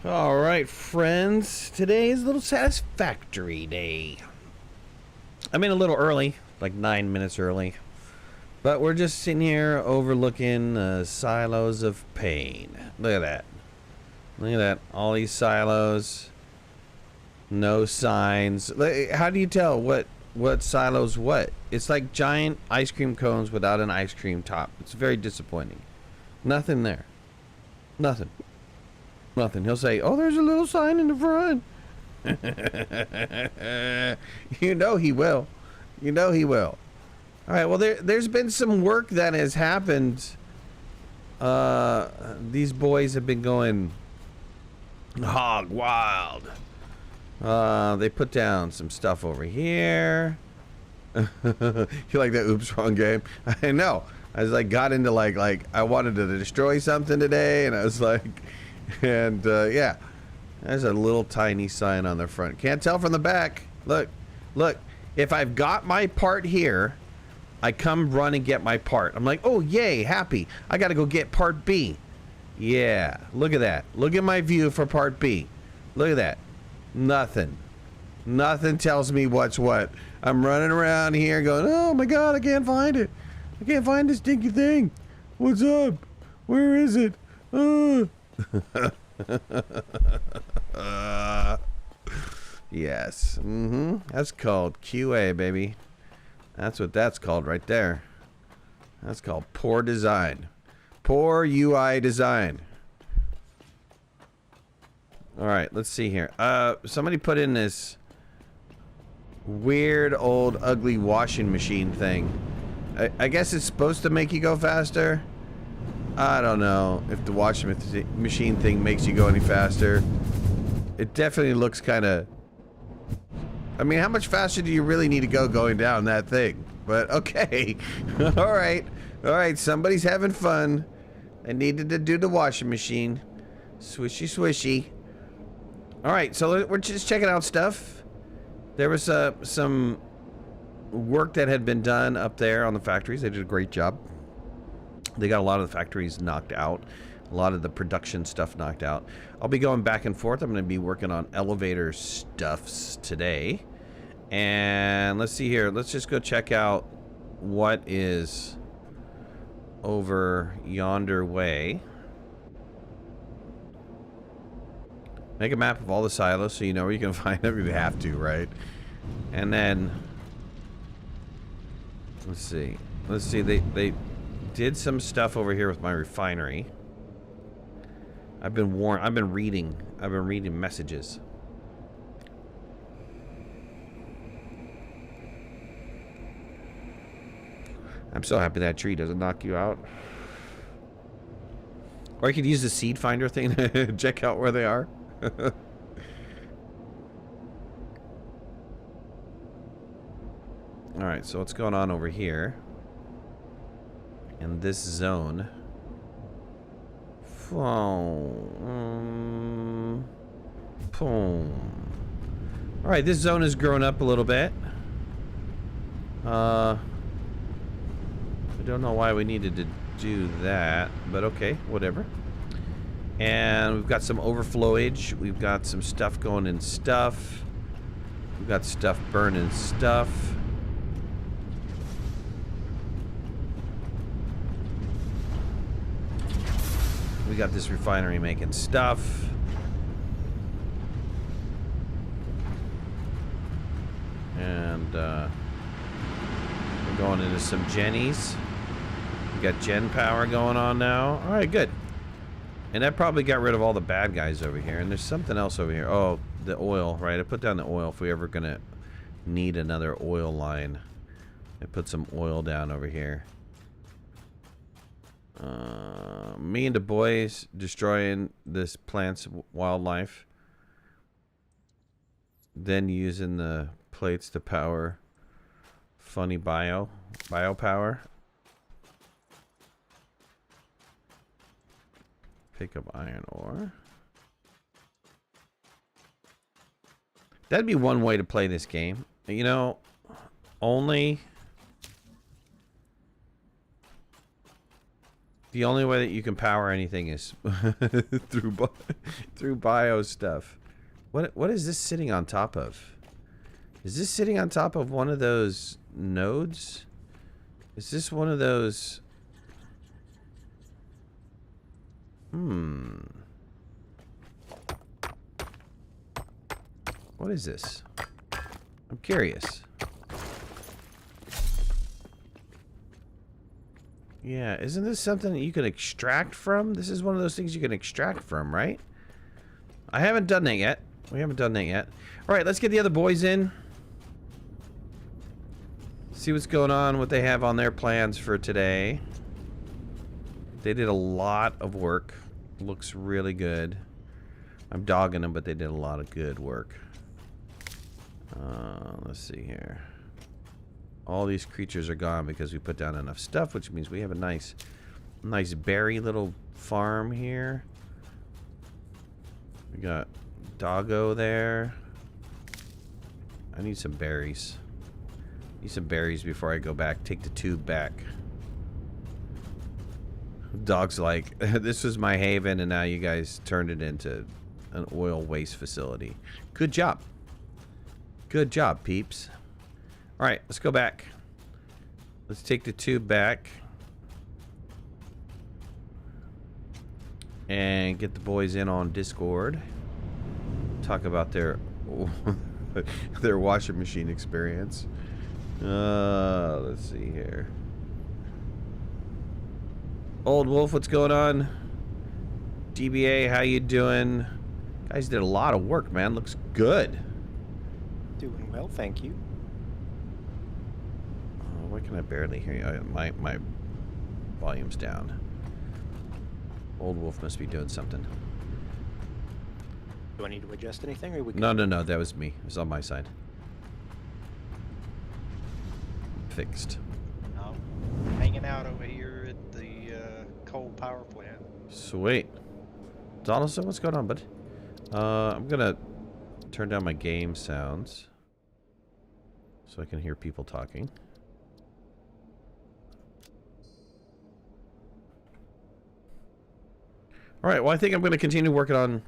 All right, friends. Today is a little Satisfactory day. I'm in a little early, like 9 minutes early. But we're just sitting here overlooking silos of pain. Look at that. Look at that. All these silos. No signs. How do you tell what silos what? It's like giant ice cream cones without an ice cream top. It's very disappointing. Nothing there. Nothing. Nothing. He'll say, "Oh, there's a little sign in the front." You know he will. You know he will. All right. Well, there's been some work that has happened. These boys have been going hog wild. They put down some stuff over here. You like that? Oops, wrong game. I know. I was like, got into like I wanted to destroy something today, and I was like. And yeah, there's a little tiny sign on the front. Can't tell from the back. Look. If I've got my part here, I come run and get my part. I'm like, oh yay, happy. I gotta go get part B. Yeah, look at that. Look at my view for part B. Look at that. Nothing tells me what's what. I'm running around here going, oh my god, I can't find it. I can't find this stinky thing. What's up? Where is it? Yes. That's called QA, baby. That's what that's called right there. That's called poor design. Poor UI design. Alright, let's see here. Somebody put in this weird old ugly washing machine thing. I guess it's supposed to make you go faster. I don't know if the washing machine thing makes you go any faster. It definitely looks kind of... I mean, how much faster do you really need to go going down that thing? But, okay. Alright, somebody's having fun. I needed to do the washing machine. Swishy, swishy. Alright, so we're just checking out stuff. There was some work that had been done up there on the factories. They did a great job. They got a lot of the factories knocked out. A lot of the production stuff knocked out. I'll be going back and forth. I'm going to be working on elevator stuffs today. And let's see here. Let's just go check out what is over yonder way. Make a map of all the silos so you know where you can find them if you have to, right? And then... Let's see. They did some stuff over here with my refinery. I've been warned. I've been reading messages. I'm so happy that tree doesn't knock you out. Or I could use the seed finder thing to check out where they are. Alright, so what's going on over here? In this zone. Alright, this zone has grown up a little bit. I don't know why we needed to do that, but okay, whatever. And we've got some overflowage. We've got some stuff going in stuff. We've got stuff burning stuff. We got this refinery making stuff. And we're going into some Jennies. We got gen power going on now. Alright, good. And that probably got rid of all the bad guys over here. And there's something else over here. Oh, the oil, right? I put down the oil if we ever gonna need another oil line. I put some oil down over here. Me and the boys destroying this plant's wildlife. Then using the plates to power funny biopower. Pick up iron ore. That'd be one way to play this game. You know, only The only way that you can power anything is through bio stuff. What is this sitting on top of? Is this sitting on top of one of those nodes? Is this one of those? What is this? I'm curious. Yeah, isn't this something that you can extract from? This is one of those things you can extract from, right? I haven't done that yet. We haven't done that yet. All right, let's get the other boys in. See what's going on, what they have on their plans for today. They did a lot of work. Looks really good. I'm dogging them, but they did a lot of good work. Let's see here. All these creatures are gone because we put down enough stuff, which means we have a nice berry little farm here. We got doggo there. I need some berries. Need some berries before I go back. Take the tube back. Dog's like, this was my haven, and now you guys turned it into an oil waste facility. Good job. Good job, peeps. All right, let's go back. Let's take the tube back. And get the boys in on Discord. Talk about their their washing machine experience. Let's see here. Old Wolf, what's going on? DBA, how you doing? Guys did a lot of work, man. Looks good. Doing well, thank you. Why can I barely hear you? My volume's down. Old Wolf must be doing something. Do I need to adjust anything, or we? No, that was me. It was on my side. Fixed. I'm hanging out over here at the coal power plant. Sweet. Donaldson, what's going on, bud? I'm gonna turn down my game sounds so I can hear people talking. All right, well, I think I'm going to continue working on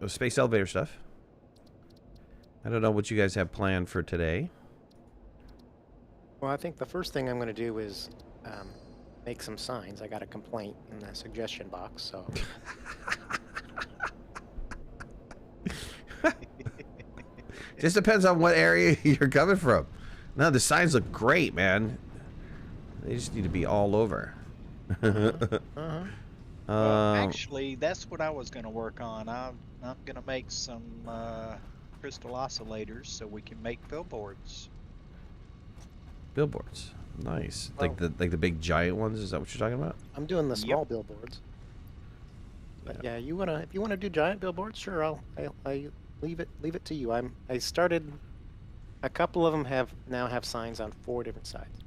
space elevator stuff. I don't know what you guys have planned for today. Well, I think the first thing I'm going to do is make some signs. I got a complaint in the suggestion box, so. Just depends on what area you're coming from. No, the signs look great, man. They just need to be all over. Well, actually, that's what I was going to work on. I'm going to make some crystal oscillators so we can make billboards. Billboards, nice. Well, like the big giant ones. Is that what you're talking about? I'm doing the small billboards. But yeah, if you wanna do giant billboards, sure. I'll leave it to you. I started. A couple of them now have signs on 4 different sides.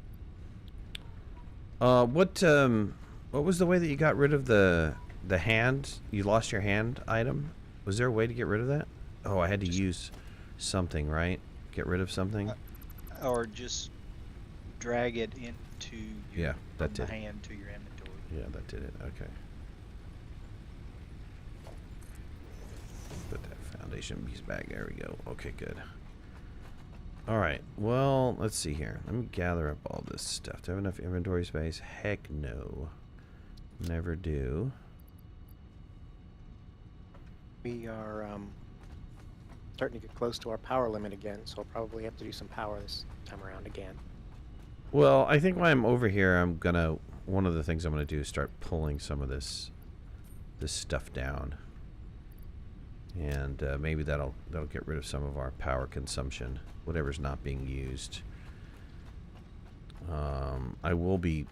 What was the way that you got rid of the hand? You lost your hand item. Was there a way to get rid of that? Oh, I had to use something, right? Get rid of something. Or just drag it into your hand to your inventory. Yeah, that did it. Okay. Put that foundation piece back. There we go. Okay, good. All right. Well, let's see here. Let me gather up all this stuff. Do I have enough inventory space? Heck no. Never do. We are starting to get close to our power limit again, so I'll probably have to do some power this time around again. Well, I think while I'm over here, one of the things I'm gonna do is start pulling some of this stuff down, and maybe that'll get rid of some of our power consumption, whatever's not being used. I will be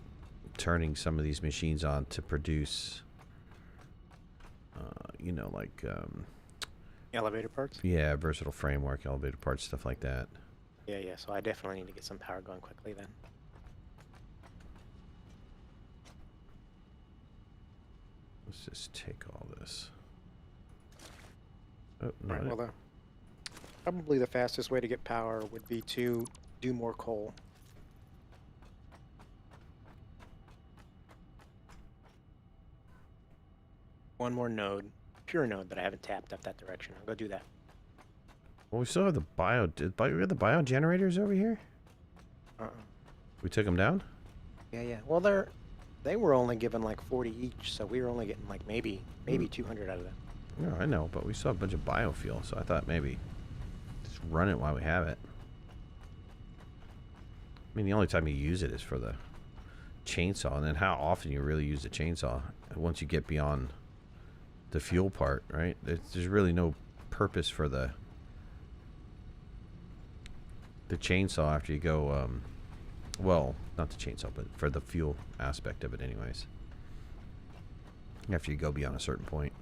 turning some of these machines on to produce, you know, like Elevator parts? yeah, versatile framework, elevator parts, stuff like that. Yeah. So I definitely need to get some power going quickly then. Let's just take all this. Oh, no. Right, well, probably the fastest way to get power would be to do more coal. one more node, pure node that I haven't tapped up that direction. I'll go do that. Well, we still have the bio. We have the bio generators over here. We took them down. Yeah. Well, they were only given like 40 each, so we were only getting like maybe 200 out of them. No, I know, but we still have a bunch of biofuel, so I thought maybe just run it while we have it. I mean, the only time you use it is for the chainsaw, and then how often you really use the chainsaw once you get beyond the fuel part, right? There's really no purpose for the chainsaw after you go, well, not the chainsaw, but for the fuel aspect of it anyways. After you go beyond a certain point.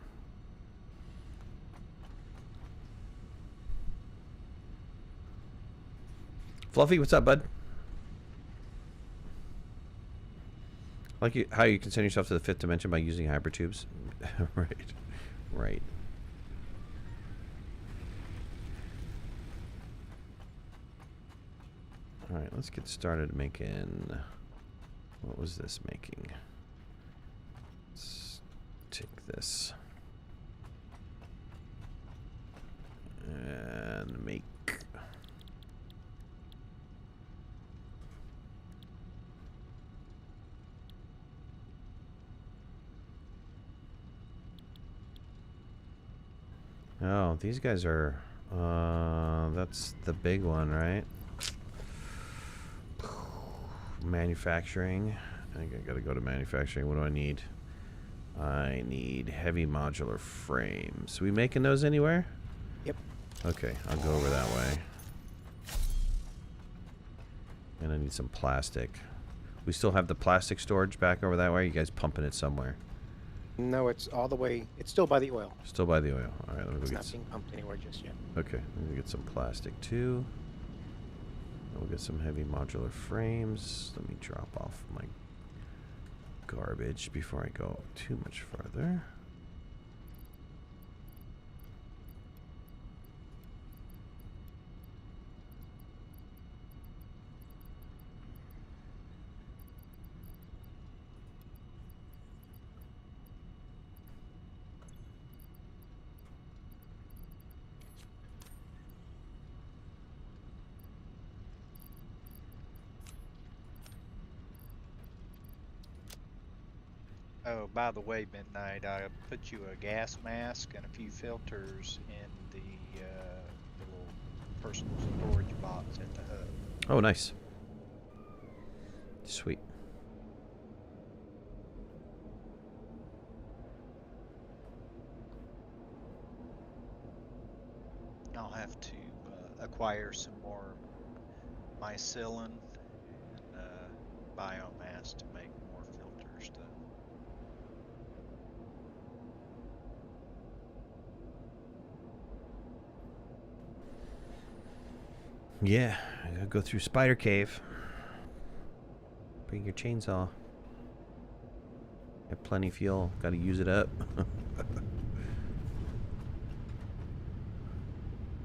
Fluffy, what's up, bud? Like how you can send yourself to the 5th dimension by using hypertubes. Right. Alright, let's get started making... What was this making? Let's take this. And make... Oh, these guys are... that's the big one, right? Manufacturing. I think I gotta go to manufacturing. What do I need? I need heavy modular frames. We making those anywhere? Yep. Okay, I'll go over that way. And I need some plastic. We still have the plastic storage back over that way? Or are you guys pumping it somewhere? No, it's all the way. It's still by the oil. Still by the oil. All right, let me go It's get not some. being pumped anywhere just yet. Okay, let me get some plastic too. We'll get some heavy modular frames. Let me drop off my garbage before I go too much further. Oh, by the way, Midnight, I put you a gas mask and a few filters in the little personal storage box at the hub. Oh, nice. Sweet. I'll have to acquire some more mycelium and biomass to make more filters, though. Yeah, I gotta go through Spider Cave. Bring your chainsaw. Have plenty of fuel. Gotta use it up.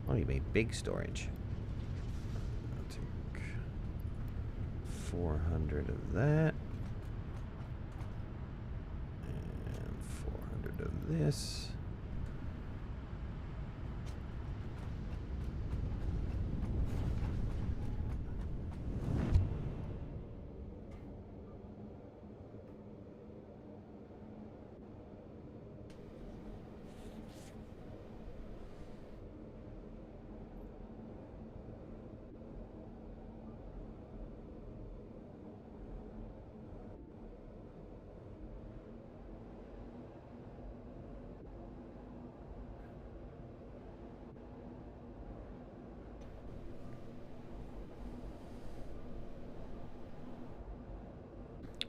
Oh, you made big storage. I'll take 400 of that. And 400 of this.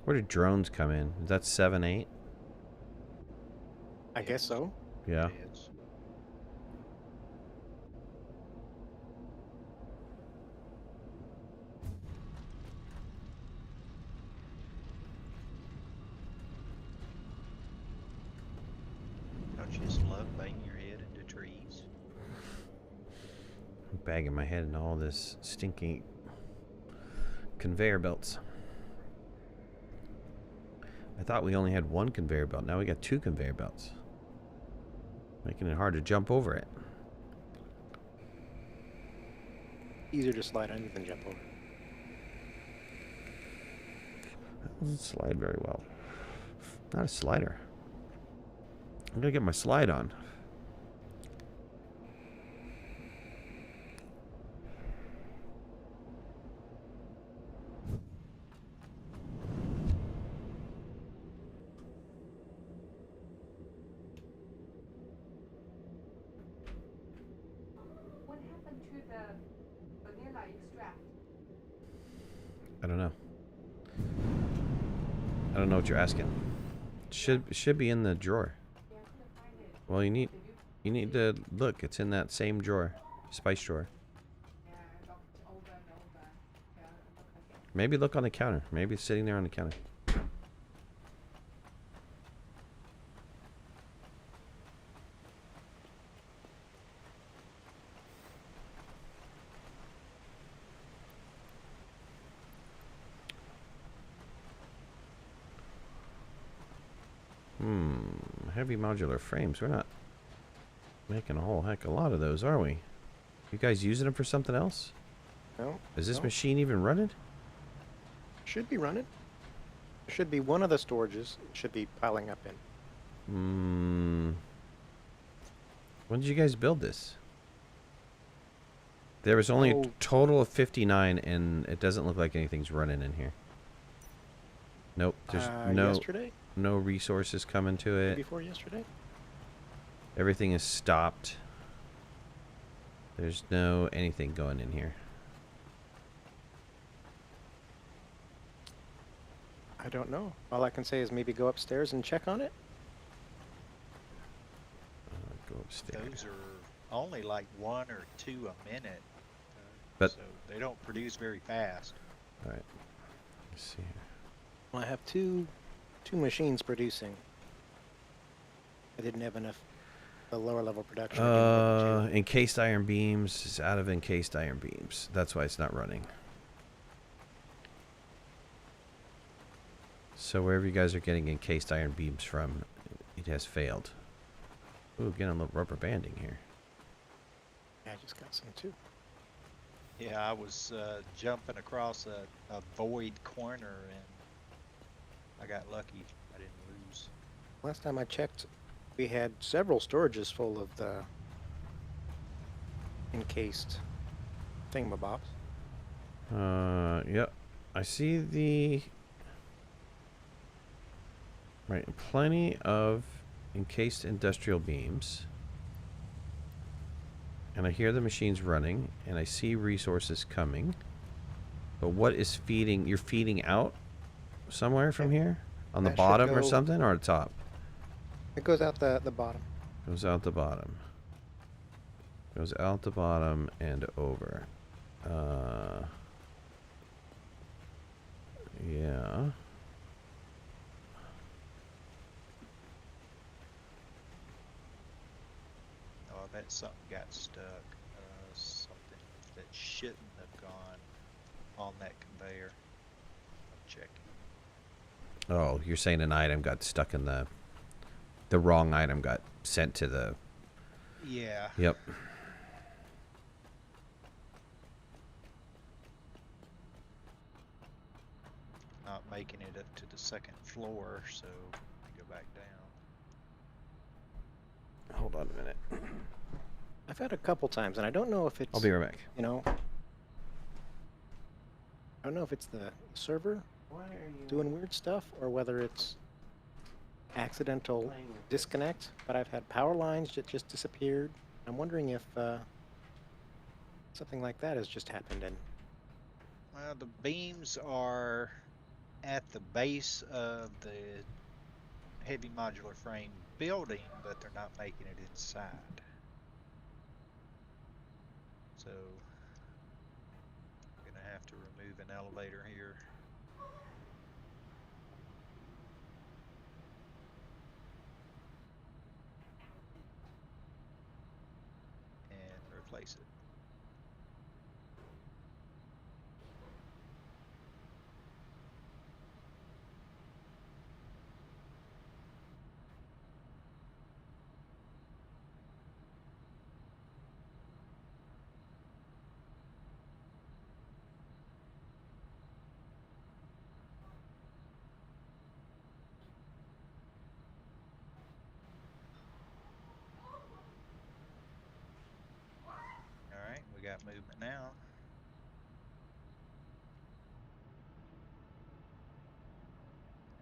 Where do drones come in? Is that 7, 8? I guess so. Yeah. It is. Don't you just love banging your head into trees? I'm bagging my head into all this stinky conveyor belts. I thought we only had one conveyor belt. Now we got 2 conveyor belts. Making it hard to jump over it. Easier to slide on than jump over. That doesn't slide very well. Not a slider. I'm gonna get my slide on. What happened to the vanilla extract? I don't know. I don't know what you're asking. Should be in the drawer. Yeah, I couldn't find it. Well, you need to look. It's in that same drawer, spice drawer. Yeah, I looked over and over. Yeah, look again. Maybe look on the counter. Maybe it's sitting there on the counter. Heavy modular frames. We're not making a whole heck of a lot of those, are we? You guys using them for something else? No. Is this no. machine even running? Should be running. There should be one of the storages. Should be piling up in. When did you guys build this? There was only a total of 59, and it doesn't look like anything's running in here. Nope. There's Yesterday? no resources coming to it. Before yesterday? Everything is stopped. There's no anything going in here. I don't know. All I can say is maybe go upstairs and check on it. Go upstairs. Those are only like 1 or 2 a minute. But- so they don't produce very fast. All right. Let's see here. Well, I have two machines producing. I didn't have enough the lower level production. I didn't get to. Encased iron beams is out of encased iron beams. That's why it's not running. So wherever you guys are getting encased iron beams from, it has failed. Ooh, getting a little rubber banding here. Yeah, I just got some too. Yeah, I was jumping across a void corner and I got lucky. I didn't lose. Last time I checked, we had several storages full of the encased thingamabobs. Yep. I see the... Right, plenty of encased industrial beams. And I hear the machines running, and I see resources coming. But what is feeding? You're feeding out somewhere from here? On the That should bottom or go- something, or the top? It goes out the bottom. Goes out the bottom. Goes out the bottom and over. Yeah. Oh, I bet something got stuck. Something that shouldn't have gone on that conveyor. I'm checking. Oh, you're saying an item got stuck in the wrong item got sent to the... Yeah. Yep. Not making it up to the second floor, so I go back down. Hold on a minute. I've had a couple times, and I don't know if it's I'll be right back. you know, I don't know if it's the server doing weird stuff or whether it's accidental disconnect, but I've had power lines that just disappeared. I'm wondering if something like that has just happened. And Well, the beams are at the base of the heavy modular frame building, but they're not making it inside. So, I'm gonna have to remove an elevator here. And replace it. equipment now.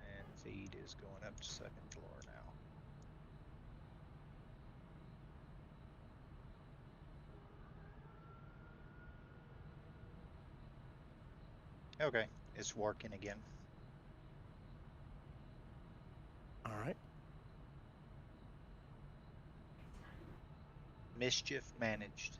And feed is going up to second floor now. Okay, it's working again. All right. Mischief managed.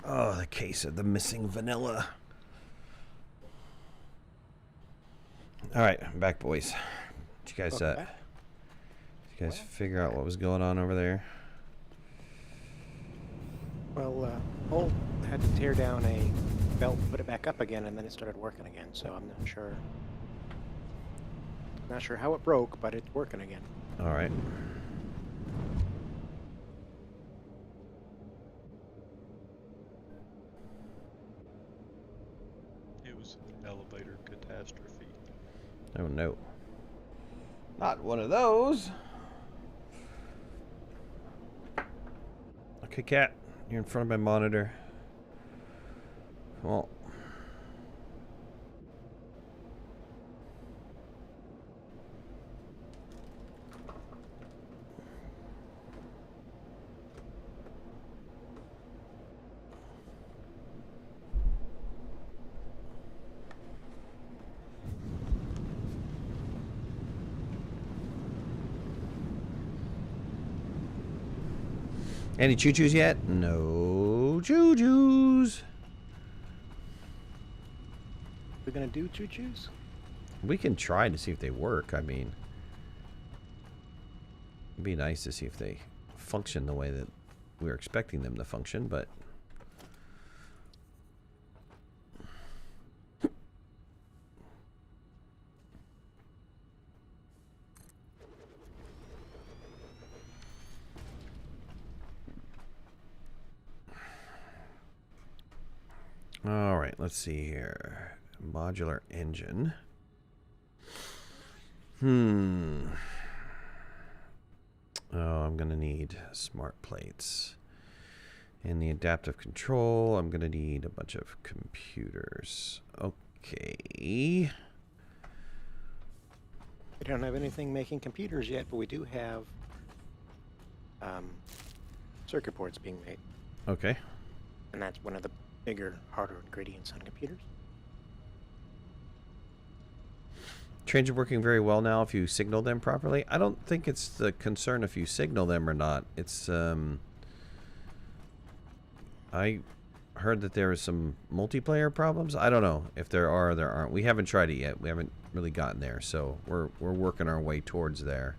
Oh, the case of the missing vanilla. All right, I'm back, boys. Did you guys, Welcome back. did you guys figure out what was going on over there? Well, Hull had to tear down a belt, put it back up again, and then it started working again. So I'm not sure. Not sure how it broke, but it's working again. All right. It was an elevator catastrophe. Oh no. Not one of those. Okay, cat. You're in front of my monitor. Well. Any choo-choos yet? No choo-choos. We're gonna do choo-choos? We can try to see if they work. I mean, it'd be nice to see if they function the way that we're expecting them to function, but... All right, let's see here. Modular engine. Oh, I'm going to need smart plates. And the adaptive control, I'm going to need a bunch of computers. Okay. We don't have anything making computers yet, but we do have circuit boards being made. Okay. And that's one of the bigger, harder ingredients on computers. Trains are working very well now if you signal them properly. I don't think it's the concern if you signal them or not. It's, I heard that there was some multiplayer problems. I don't know if there are or there aren't. We haven't tried it yet. We haven't really gotten there, so we're working our way towards there.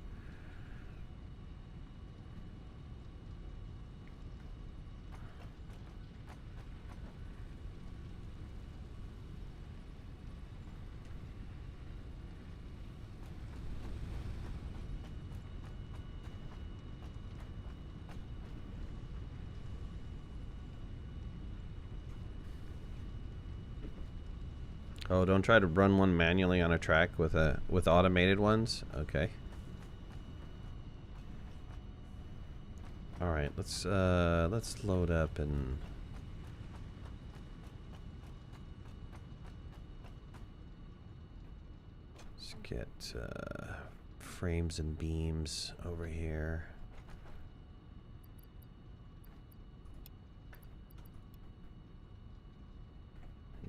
Oh, don't try to run one manually on a track with automated ones. Okay. All right, let's load up and let's get frames and beams over here.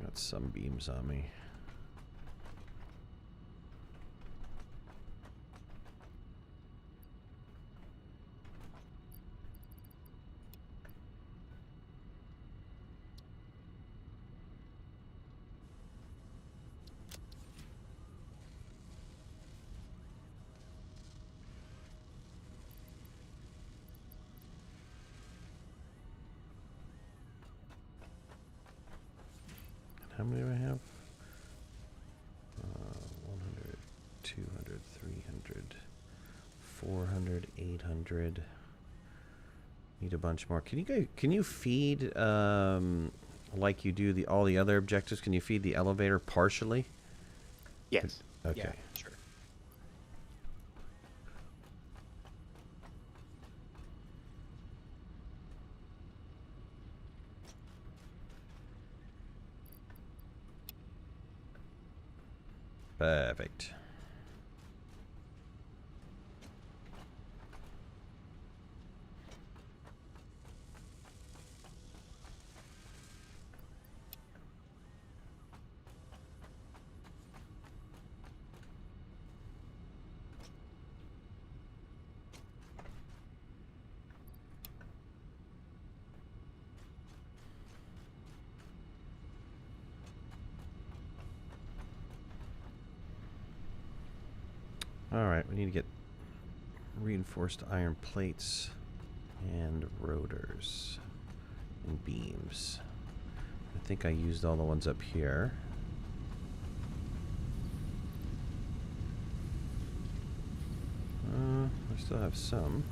Got some beams on me. How many do I have? 100, 200, 300, 400, 800. Need a bunch more. Can you feed like you do all the other objectives? Can you feed the elevator partially? Yes. Okay. Yeah, sure. Perfect. Alright, we need to get reinforced iron plates and rotors and beams. I think I used all the ones up here. I still have some.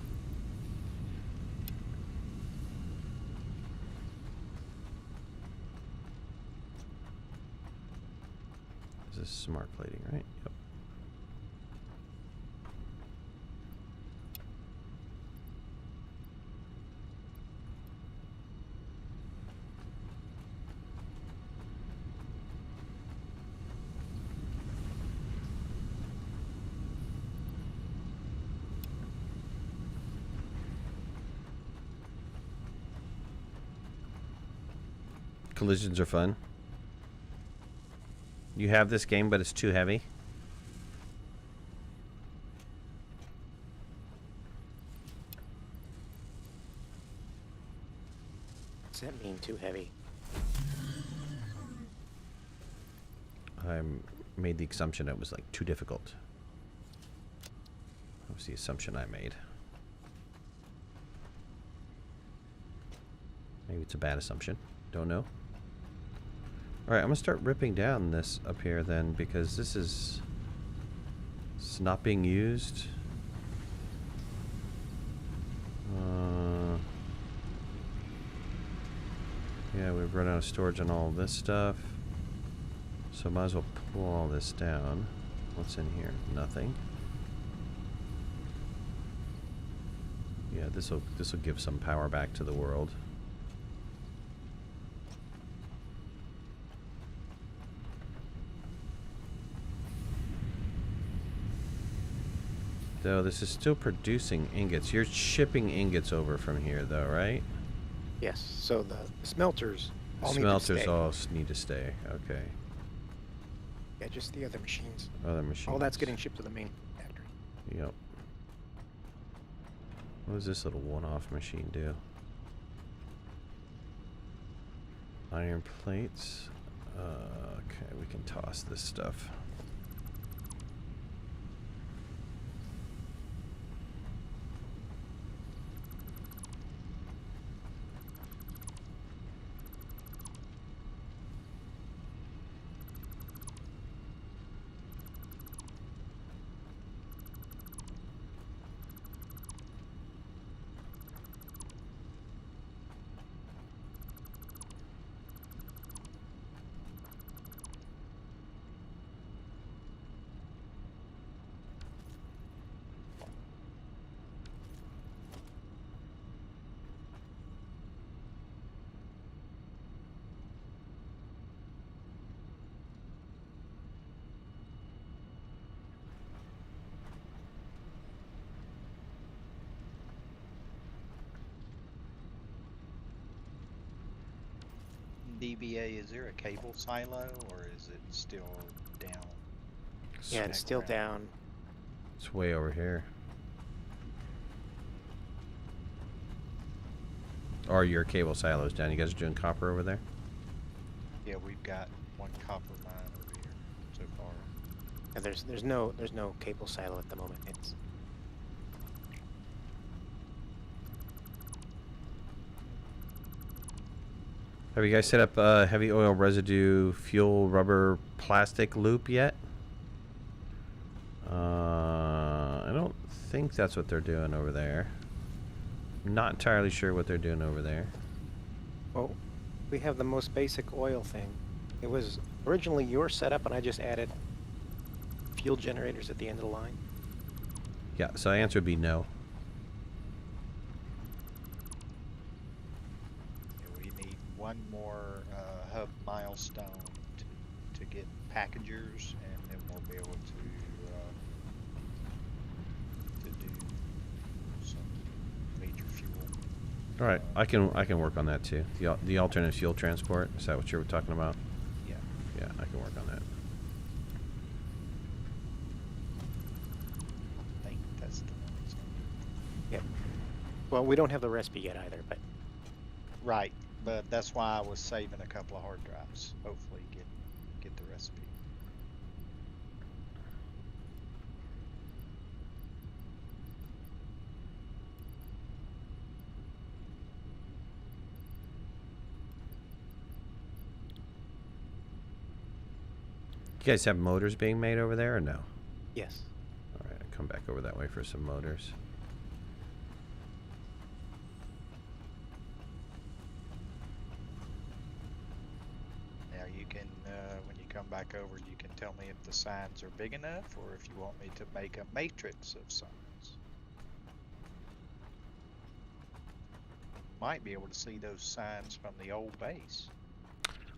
This is smart plating, right? Yep. Collisions are fun. You have this game, but it's too heavy. Does that mean too heavy? I made the assumption it was like too difficult. That was the assumption I made. Maybe it's a bad assumption. Don't know. Alright, I'm going to start ripping down this up here then, because this is... It's not being used. Yeah, we've run out of storage on all this stuff. So might as well pull all this down. What's in here? Nothing. Yeah, this'll give some power back to the world. Though this is still producing ingots. You're shipping ingots over from here though, right? Yes. So the smelters all Smelters need to stay. all need to stay. Okay. Yeah, just the other machines. Other machines. All that's getting shipped to the main factory. Yep. What does this little one-off machine do? Iron plates. Okay, we can toss this stuff. DBA, is there a cable silo or is it still down? Yeah, it's still down. It's way over here. Or your cable silos down. You guys are doing copper over there? Yeah, we've got one copper mine over here so far. And there's no cable silo at the moment. It's Have you guys set up a heavy oil residue fuel rubber plastic loop yet? I don't think that's what they're doing over there. I'm not entirely sure what they're doing over there. well, we have the most basic oil thing. It was originally your setup, and I just added fuel generators at the end of the line. Yeah, so the answer would be no. Yeah, we need one more hub milestone to get packagers, and then we'll be able to do some major fuel. All right, I can work on that too. The alternate fuel transport. Is that what you were talking about? Yeah. Yeah, I can work on that. I think that's the one that's gonna do. Yep. Well, we don't have the recipe yet either, but Right, but that's why I was saving a couple of hard drives. Hopefully get the recipe. You guys have motors being made over there or no? yes. All right, I'll come back over that way for some motors. Now you can, when you come back over, you can tell me if the signs are big enough or if you want me to make a matrix of signs. Might be able to see those signs from the old base.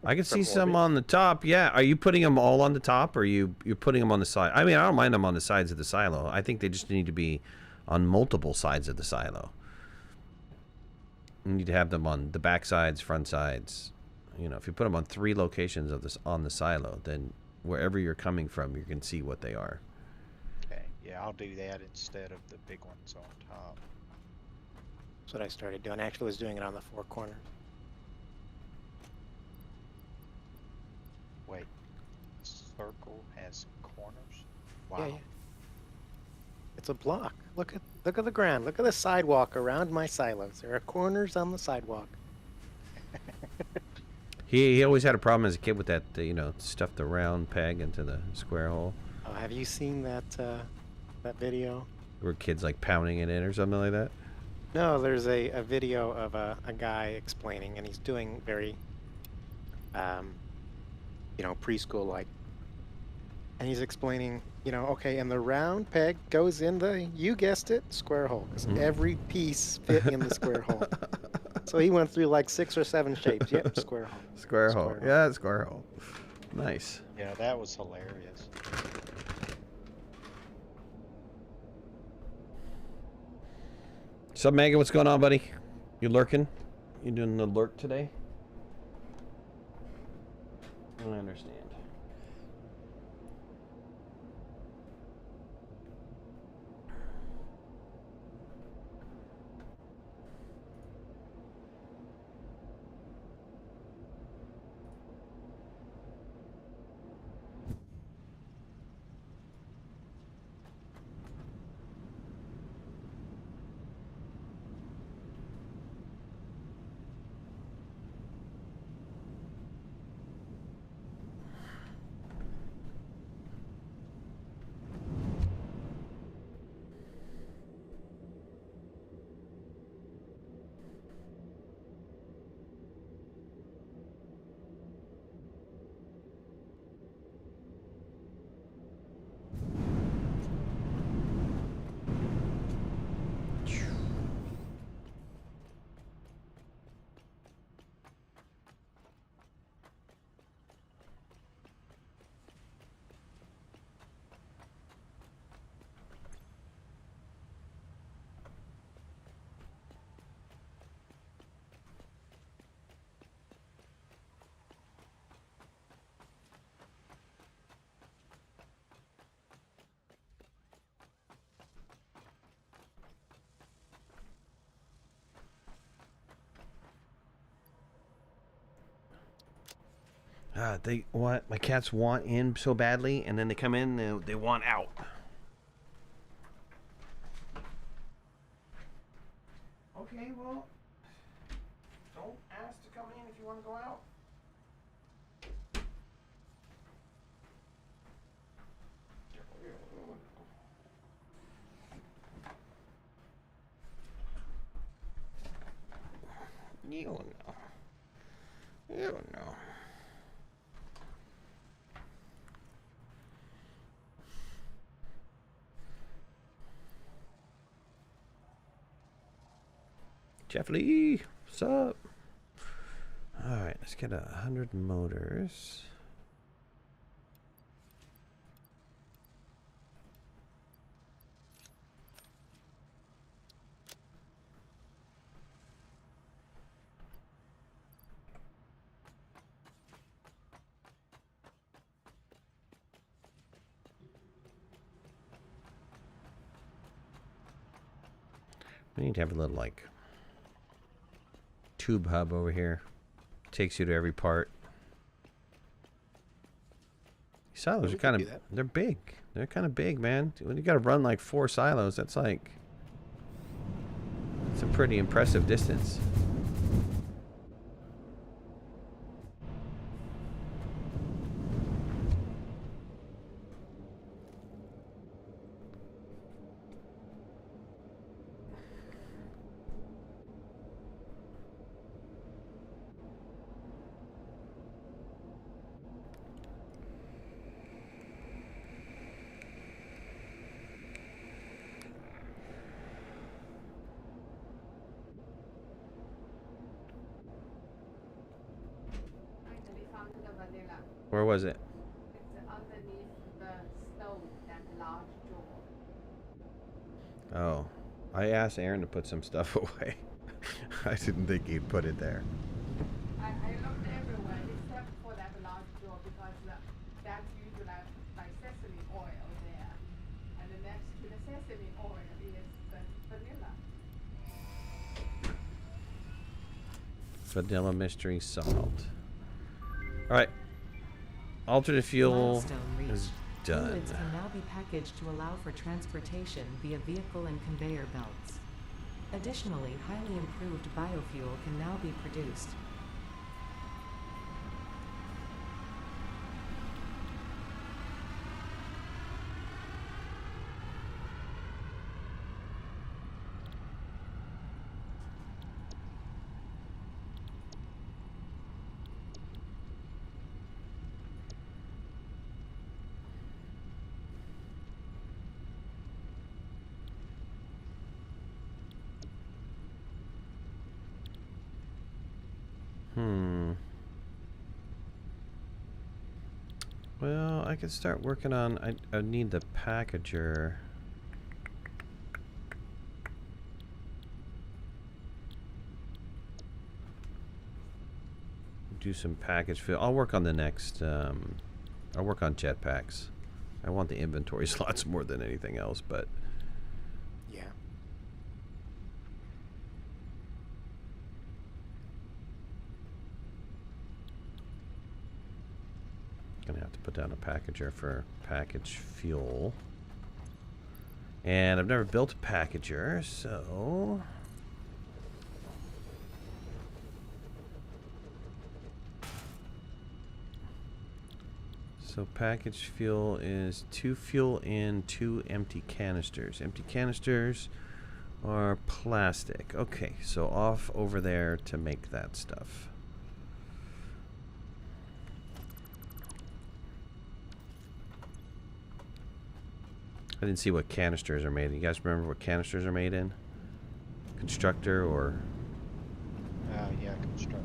I can From see some orbit? on the top. Yeah, are you putting them all on the top, or you're putting them on the side? I mean, I don't mind them on the sides of the silo. I think they just need to be on multiple sides of the silo. You need to have them on the back sides, front sides, You know, if you put them on 3 locations of this on the silo, then wherever you're coming from, you can see what they are. Okay, yeah, I'll do that instead of the big ones on top. That's what I started doing. I actually was doing it on the 4 corners. Wait, circle has corners? Wow. Yeah, yeah. It's a block. Look at the ground. Look at the sidewalk around my silos. There are corners on the sidewalk. He always had a problem as a kid with that, you know, stuff the round peg into the square hole. Oh, have you seen that that video? Where kids like pounding it in or something like that. No, there's a video of a guy explaining, and he's doing very, you know, preschool like. And he's explaining, you know, okay, and the round peg goes in the, you guessed it, square hole, because every piece fit in the square hole. So he went through like 6 or 7 shapes. Yep, square hole. Square hole. Yeah, square hole. Nice. Yeah, that was hilarious. So, Megan, what's going on, buddy? You lurking? You doing the lurk today? I understand. They what? My cats want in so badly, and then they come in and they want out. Okay, well, don't ask to come in if you want to go out. You don't know. You don't know. Jeff Lee, what's up? All right, let's get 100 motors. We need to have a little like tube hub over here. Takes you to every part. These silos are kind of, they're big. They're kind of big, man. When you got to run like 4 silos, that's like, it's a pretty impressive distance. Where was it? It's underneath the stove, that large drawer. Oh, I asked Aaron to put some stuff away. I didn't think he'd put it there. I looked everywhere. Vanilla mystery solved. Alright. Alternate fuel Milestone reached. is done. Fluids can now be packaged to allow for transportation via vehicle and conveyor belts. Additionally, highly improved biofuel can now be produced. Well, I could start working on... I need the packager. Do some package fill. I'll work on the next... I'll work on jetpacks. I want the inventory slots more than anything else, but... Yeah. Gonna have to put down a packager for package fuel. And I've never built a packager, so... So package fuel is 2 fuel in, 2 empty canisters. Empty canisters are plastic. Okay, so off over there to make that stuff. I didn't see what canisters are made in. You guys remember what canisters are made in? Constructor or... Yeah, constructor.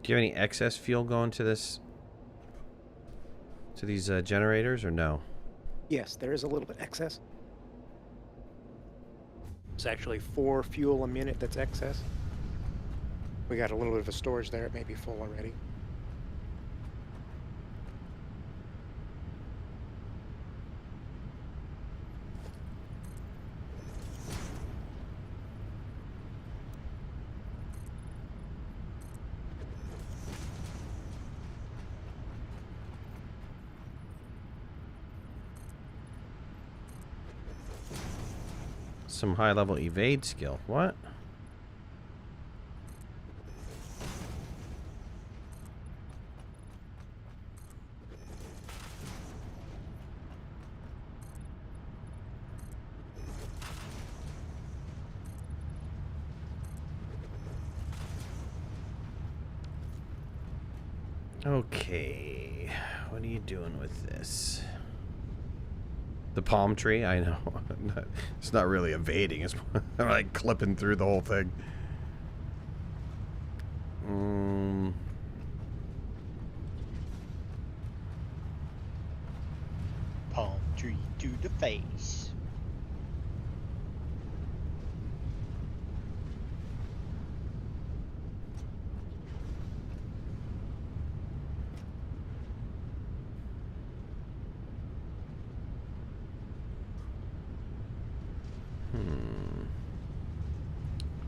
Do you have any excess fuel going to this, to these generators, or no? Yes, there is a little bit excess. It's actually 4 fuel a minute that's excess. We got a little bit of a storage there. It may be full already. Some high-level evade skill. What? Okay. What are you doing with this? The palm tree? I know. It's not really evading. It's like clipping through the whole thing. Palm tree to the face.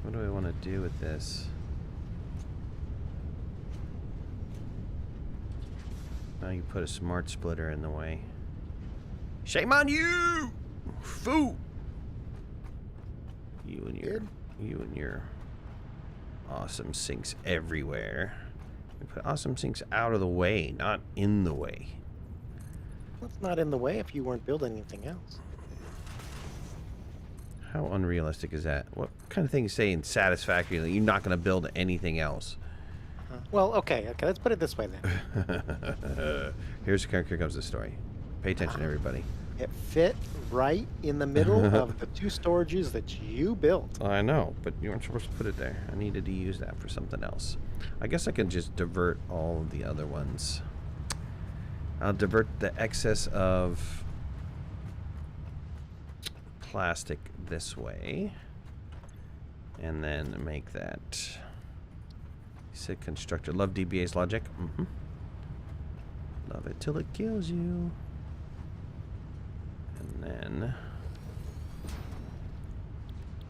What do I want to do with this? Now you put a smart splitter in the way. Shame on you! Fool! You and your awesome sinks everywhere. You put awesome sinks out of the way, not in the way. Well, it's not in the way if you weren't building anything else. How unrealistic is that? What kind of thing you say in Satisfactory that you're not going to build anything else? Well, okay, let's put it this way then. Here comes the story. Pay attention, everybody. It fit right in the middle of the 2 storages that you built. I know, but you weren't supposed to put it there. I needed to use that for something else. I guess I can just divert all of the other ones. I'll divert the excess of plastic this way. And then make that. You said constructor. Love DBA's logic. Mm-hmm. Love it till it kills you. And then...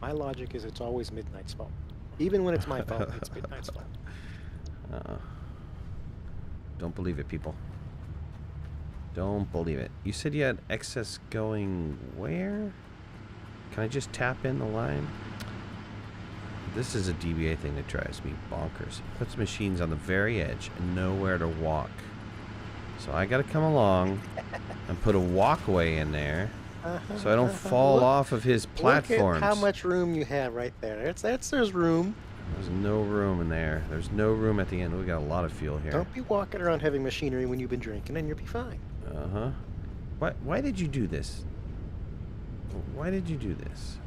My logic is it's always Midnight's fault. Even when it's my fault, it's Midnight's fault. Don't believe it, people. Don't believe it. You said you had excess going where? Can I just tap in the line? This is a DBA thing that drives me bonkers. It puts machines on the very edge and nowhere to walk. So I gotta come along and put a walkway in there so I don't fall off of his platforms. Look at how much room you have right there. There's room. There's no room in there. There's no room at the end. We got a lot of fuel here. Don't be walking around heavy machinery when you've been drinking, and you'll be fine. Uh-huh. Why did you do this? Why did you do this?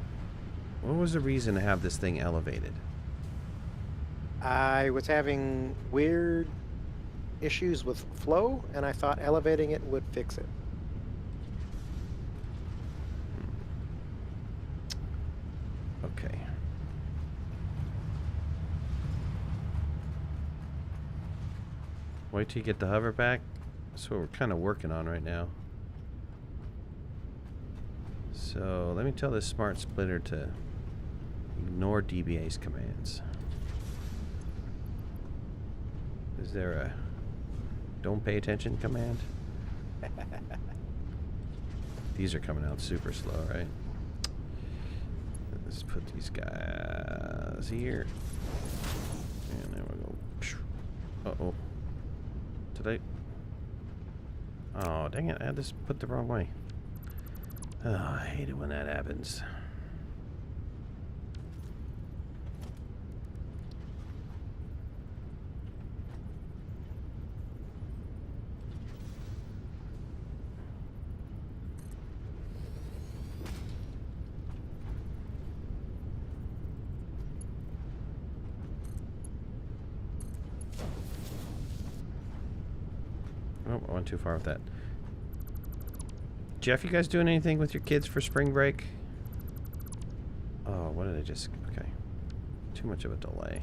What was the reason to have this thing elevated? I was having weird issues with flow, and I thought elevating it would fix it. Okay. Wait till you get the hover back. That's what we're kind of working on right now. So let me tell this smart splitter to ignore DBA's commands. Is there a don't pay attention command? These are coming out super slow, right? Let's put these guys here. And then we'll go. Uh-oh. Did I? Oh, dang it. I had this put the wrong way. Oh, I hate it when that happens. Oh, I went too far with that. Jeff, you guys doing anything with your kids for spring break? Oh, what did I just... Okay. Too much of a delay.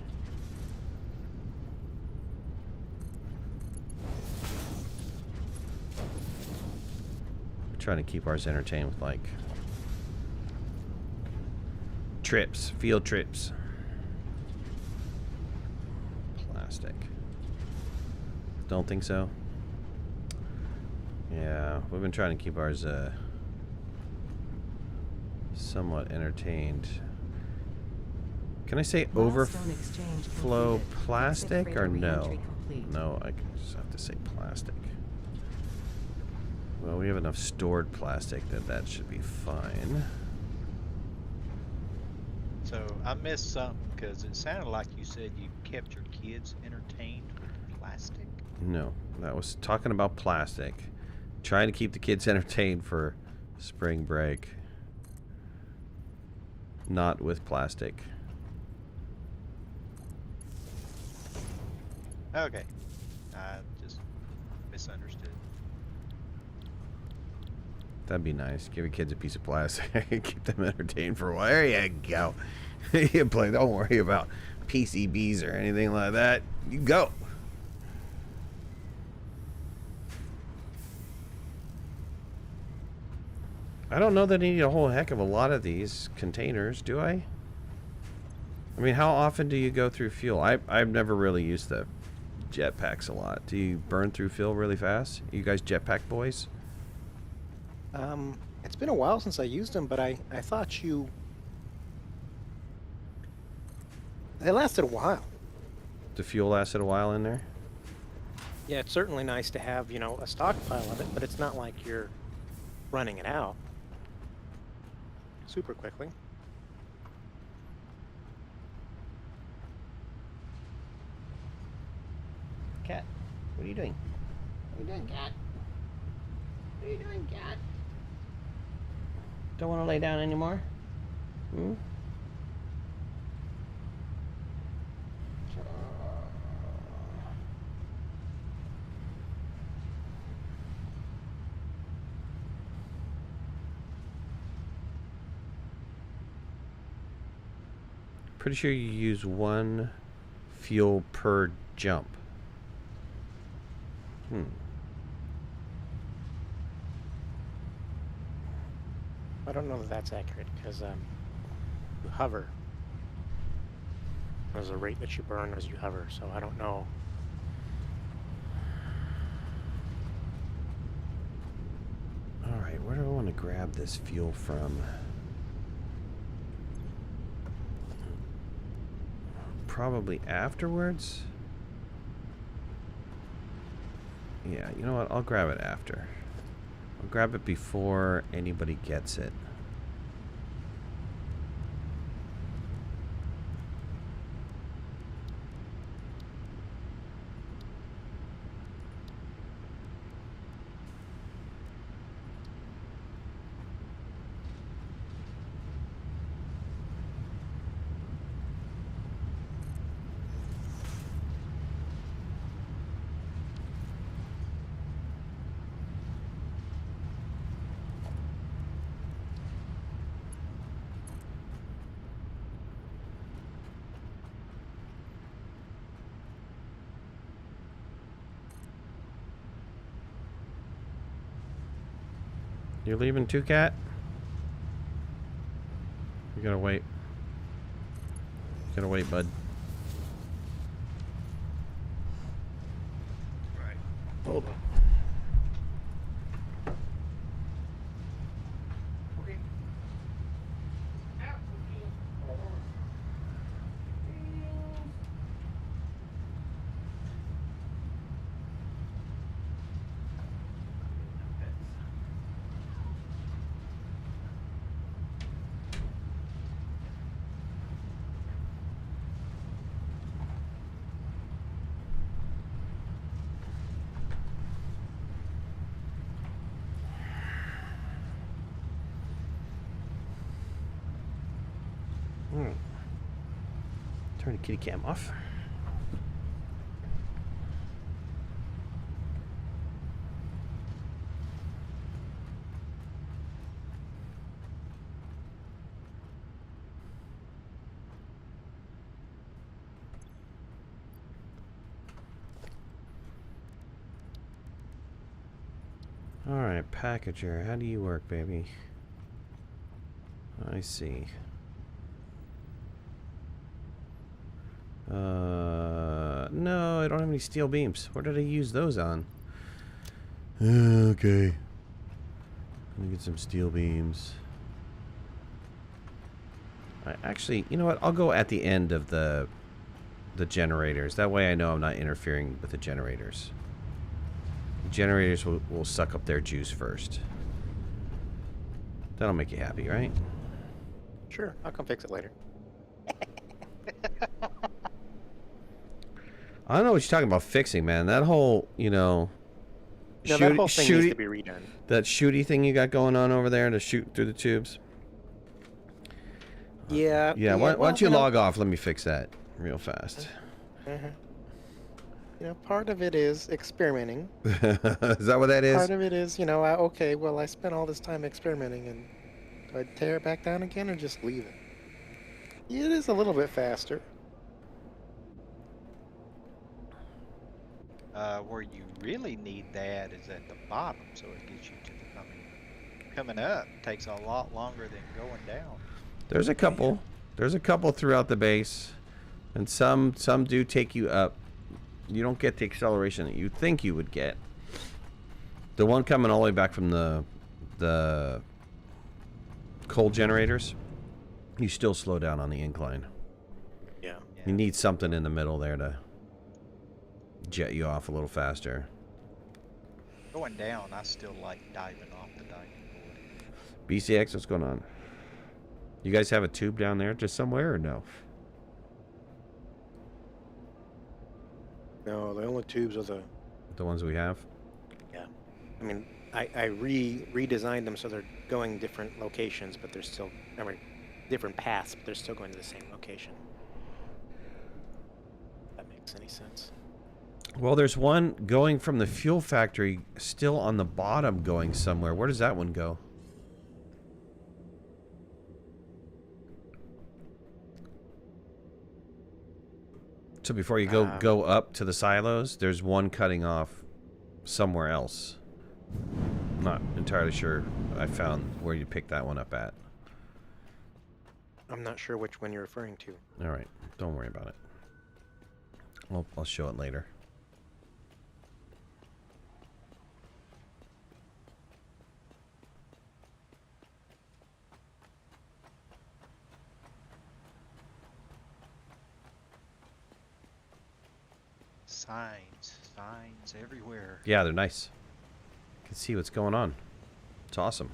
We're trying to keep ours entertained with, like... trips. Field trips. Plastic. Don't think so? Yeah, we've been trying to keep ours somewhat entertained. Can I say overflow plastic or no? No, I just have to say plastic. Well, we have enough stored plastic that should be fine. So I missed something because it sounded like you said you kept your kids entertained with plastic. No, that was talking about plastic. Trying to keep the kids entertained for spring break. Not with plastic. Okay. I just misunderstood. That'd be nice. Give your kids a piece of plastic. Keep them entertained for a while. There you go. You play. Don't worry about PCBs or anything like that. You go. I don't know that I need a whole heck of a lot of these containers, do I? I mean, how often do you go through fuel? I've never really used the jetpacks a lot. Do you burn through fuel really fast? You guys jetpack boys? It's been a while since I used them, but I thought they lasted a while. The fuel lasted a while in there? Yeah, it's certainly nice to have, you know, a stockpile of it, but it's not like you're running it out super quickly. Cat, what are you doing? What are you doing, cat? What are you doing, cat? Don't want to lay down anymore? Hmm? Pretty sure you use 1 fuel per jump. I don't know that that's accurate because you hover. There's a rate that you burn as you hover, so I don't know. Alright, where do I want to grab this fuel from? Probably afterwards? Yeah, you know what? I'll grab it after. I'll grab it before anybody gets it. You're leaving too, Cat? You gotta wait. You gotta wait, bud. Right. Hold on. Okay. Turn the kitty cam off. Alright, packager. How do you work, baby? I see. No, I don't have any steel beams. What did I use those on? Okay. Let me get some steel beams. Actually, you know what? I'll go at the end of the generators. That way I know I'm not interfering with the generators. The generators will suck up their juice first. That'll make you happy, right? Sure, I'll come fix it later. I don't know what you're talking about fixing, man. That whole, you know... No, that whole thing needs to be redone. That shooty thing you got going on over there to shoot through the tubes? Yeah. Yeah, why don't you log off? Let me fix that real fast. You know, part of it is experimenting. Is that what that is? Part of it is, you know, okay, well, I spent all this time experimenting, and do I tear it back down again or just leave it? It is a little bit faster. Where you really need that is at the bottom, so it gets you to the, I mean, coming up takes a lot longer than going down. There's a couple. There's a couple throughout the base, and some do take you up. You don't get the acceleration that you think you would get. The one coming all the way back from the coal generators, you still slow down on the incline. Yeah. You need something in the middle there to jet you off a little faster. Going down, I still like diving off the diving board. BCX, what's going on? You guys have a tube down there just somewhere or no? No, the only tubes are The ones we have? yeah. I mean, I redesigned them so they're going different locations, but they're still, I mean, different paths, but they're still going to the same location. If that makes any sense. Well, there's one going from the fuel factory still on the bottom going somewhere. Where does that one go? So before you go up to the silos, there's one cutting off somewhere else. Not entirely sure I found where you picked that one up at. I'm not sure which one you're referring to. All right, don't worry about it. I'll show it later. Signs everywhere. Yeah, they're nice. You can see what's going on. It's awesome.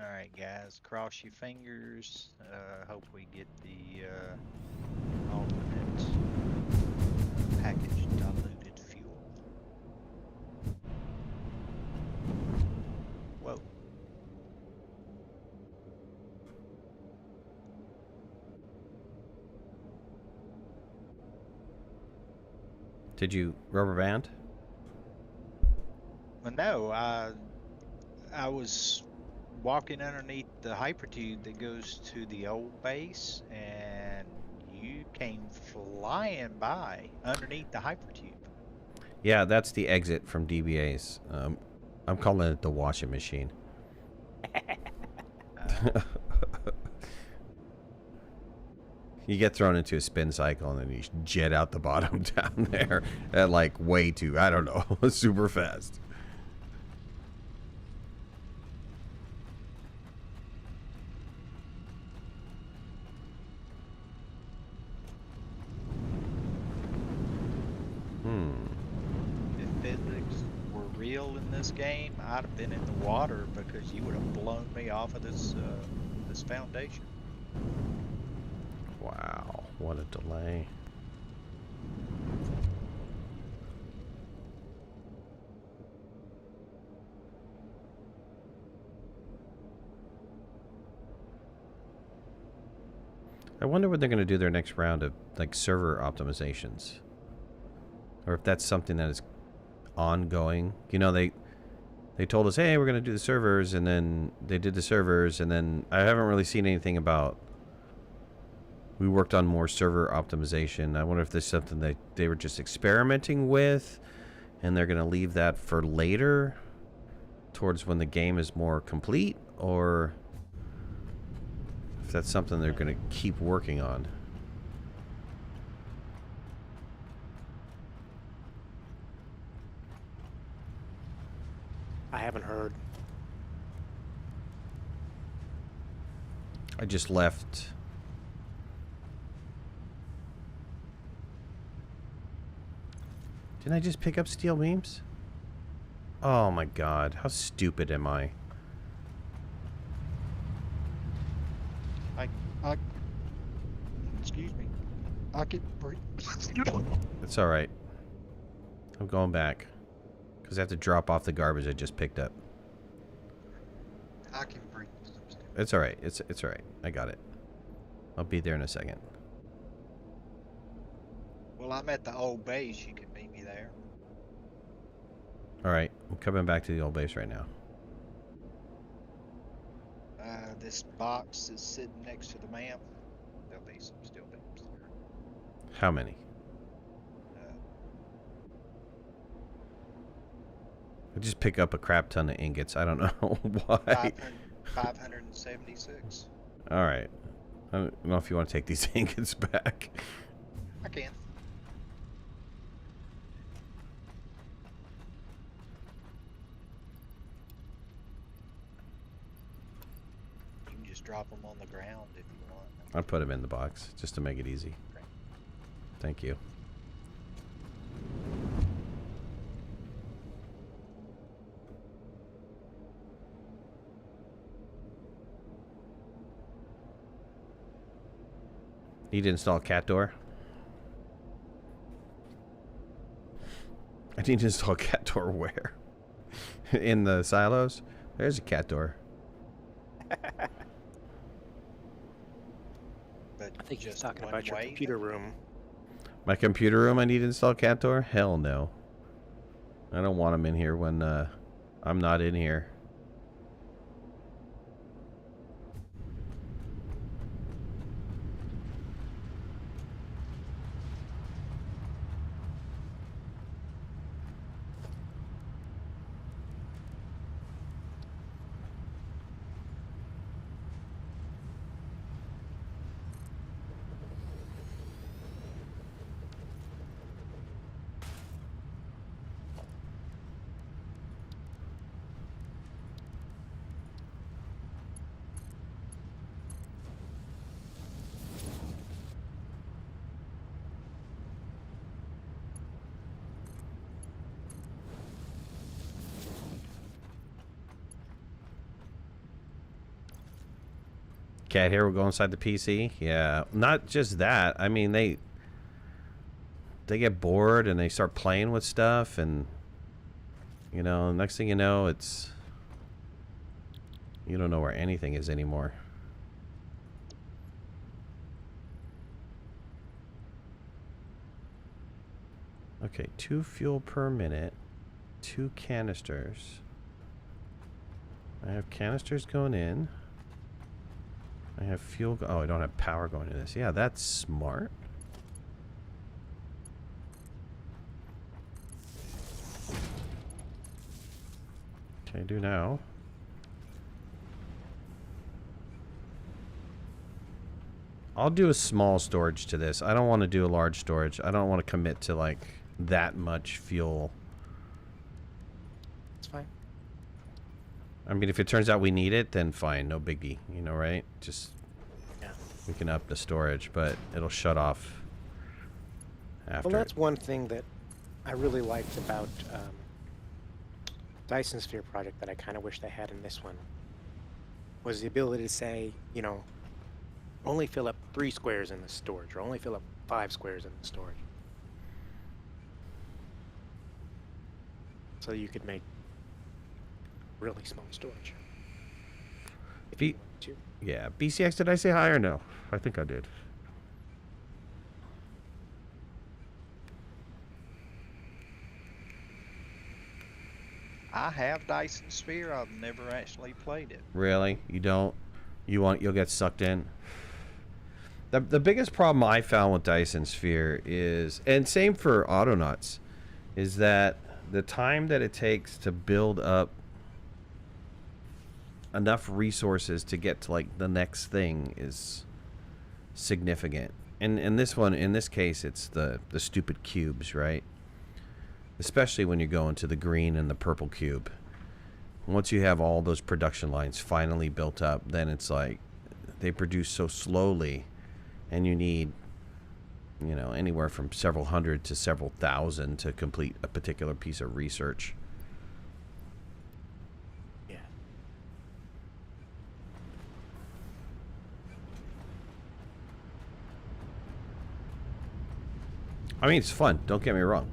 Alright guys, cross your fingers. Hope we get the alternate packaged diluted fuel. Whoa. Did you rubber band? Well, no, I was walking underneath the hypertube that goes to the old base, and you came flying by underneath the hypertube. Yeah, that's the exit from DBA's. I'm calling it the washing machine. You get thrown into a spin cycle and then you jet out the bottom down there at like way too, I don't know, super fast. If physics were real in this game, I'd have been in the water because you would have blown me off of this this foundation. Wow, what a delay. I wonder what they're going to do their next round of like server optimizations. Or if that's something that is ongoing. You know, they told us, hey, we're going to do the servers, and then they did the servers, and then I haven't really seen anything about, we worked on more server optimization. I wonder if there's something that they were just experimenting with, and they're going to leave that for later, towards when the game is more complete, or if that's something they're going to keep working on. I haven't heard. I just left. Didn't I just pick up steel beams? Oh my god, how stupid am I? Excuse me. I can breathe. It's alright. I'm going back. Because I have to drop off the garbage I just picked up. I can breathe. It's alright. It's alright. I got it. I'll be there in a second. Well, I'm at the old base. You can meet me there. Alright. I'm coming back to the old base right now. This box is sitting next to the map. There'll be some steel beams there. How many? I just pick up a crap ton of ingots. I don't know why. 576. Alright. I don't know if you want to take these ingots back. I can. You can just drop them on the ground if you want. I'll put them in the box just to make it easy. Okay. Thank you. Need to install cat door. I need to install cat door where? In the silos? There's a cat door. But I think you're just talking one about your way? computer room. My computer room I need to install cat door? Hell no. I don't want them in here when I'm not in here. Cat here will go inside the PC. Yeah, not just that. I mean, they get bored and they start playing with stuff, and you know, next thing you know, it's you don't know where anything is anymore. Okay, 2 fuel per minute, 2 canisters. I have canisters going in. I have fuel. Oh, I don't have power going to this. Yeah, that's smart. What can I do now? I'll do a small storage to this. I don't want to do a large storage. I don't want to commit to like that much fuel. It's fine. I mean, if it turns out we need it, then fine, no biggie, you know, right? Just Yeah. we can up the storage, but it'll shut off after. Well, that's one thing that I really liked about Dyson Sphere project that I kind of wish they had in this one was the ability to say, you know, only fill up 3 squares in the storage, or only fill up 5 squares in the storage. So you could make really small storage. If you Be- wanted to. Yeah, BCX, did I say hi or no? I think I did. I have Dyson Sphere. I've never actually played it. Really? You don't? You'll get sucked in? The biggest problem I found with Dyson Sphere is, and same for Autonauts, is that the time that it takes to build up enough resources to get to like the next thing is significant. And in this one, in this case, it's the stupid cubes, right? Especially when you're going to the green and the purple cube. Once you have all those production lines finally built up, then it's like they produce so slowly, and you need, you know, anywhere from several hundred to several thousand to complete a particular piece of research. Yeah. I mean, it's fun. Don't get me wrong.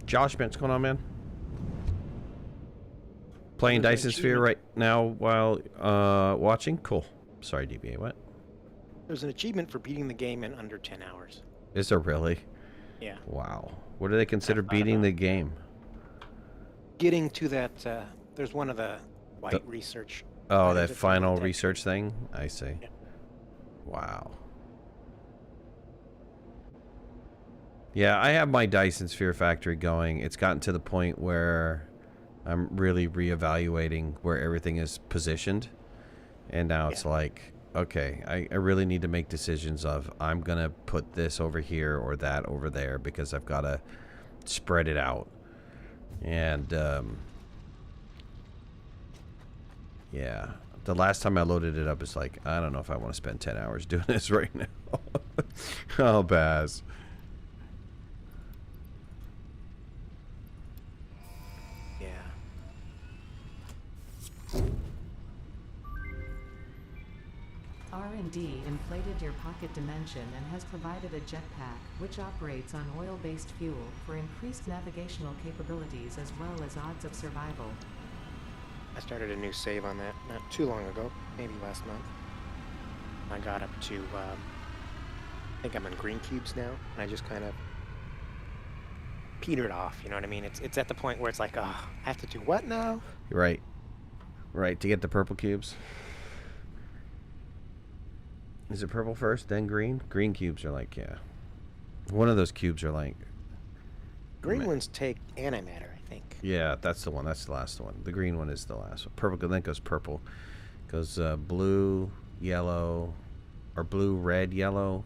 Josh, man, what's going on, man? Playing There's an Dyson Sphere right now while watching? Cool. Sorry, DBA, what? There's an achievement for beating the game in under 10 hours. Is there really? Yeah. Wow. What do they consider beating the game? Getting to that, there's one of the white research. Oh, items that at the final end. research thing? I see. Yeah. Wow. Yeah, I have my Dyson Sphere factory going. It's gotten to the point where I'm really reevaluating where everything is positioned. And now it's like, okay, I really need to make decisions of I'm going to put this over here or that over there because I've got to spread it out. And, yeah. The last time I loaded it up, it's like, I don't know if I want to spend 10 hours doing this right now. Oh, Baz. Yeah. R&D inflated your pocket dimension and has provided a jetpack, which operates on oil-based fuel, for increased navigational capabilities as well as odds of survival. I started a new save on that not too long ago, maybe last month. I got up to, I think I'm on green cubes now, and I just kind of petered off, you know what I mean? It's at the point where it's like, oh, I have to do what now? Right. Right, to get the purple cubes. Is it purple first, then green? Green cubes are like, yeah. One of those cubes are like... Green ones take antimatter, I think. Yeah, that's the one. That's the last one. The green one is the last one. Purple, then it goes purple. Goes blue, yellow, or blue, red, yellow,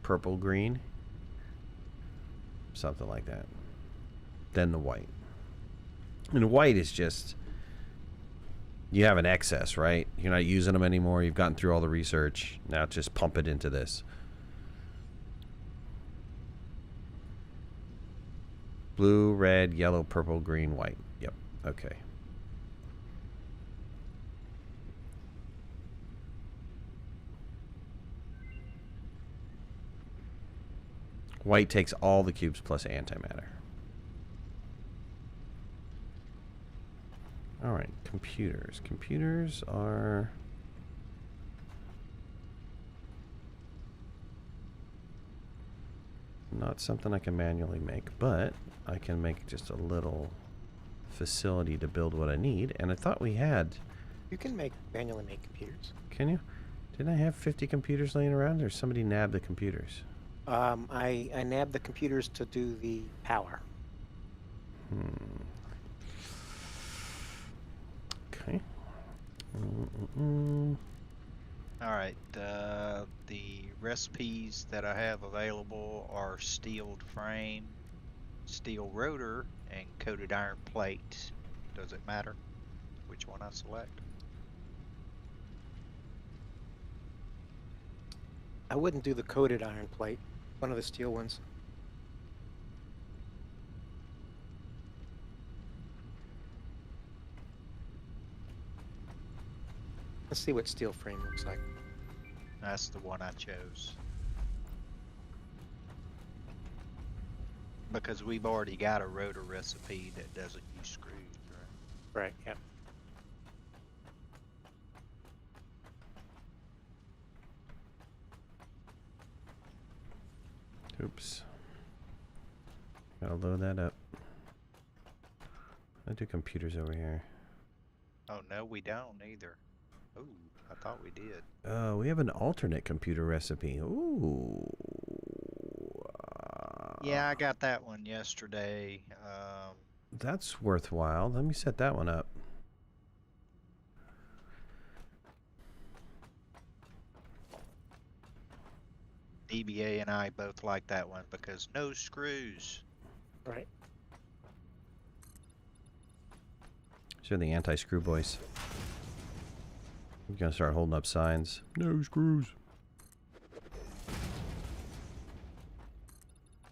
purple, green. Something like that. Then the white. And white is just... You have an excess, right? You're not using them anymore. You've gotten through all the research. Now just pump it into this. Blue, red, yellow, purple, green, white. Yep. Okay. White takes all the cubes plus antimatter. All right, computers. Computers are... not something I can manually make, but I can make just a little facility to build what I need. And I thought we had... You can manually make computers. Can you? Didn't I have 50 computers laying around, or somebody nabbed the computers? I nabbed the computers to do the power. Okay. All right, the recipes that I have available are steeled frame, steel rotor, and coated iron plate. Does it matter which one I select? I wouldn't do the coated iron plate, one of the steel ones. Let's see what steel frame looks like. That's the one I chose. Because we've already got a rotor recipe that doesn't use screws, right? Right, yep. Oops. Gotta load that up. I do computers over here. Oh, no, we don't either. Ooh, I thought we did. We have an alternate computer recipe. Ooh. Yeah, I got that one yesterday. That's worthwhile. Let me set that one up. DBA and I both like that one because no screws. Right. So the anti-screw boys. You're gonna start holding up signs. No screws.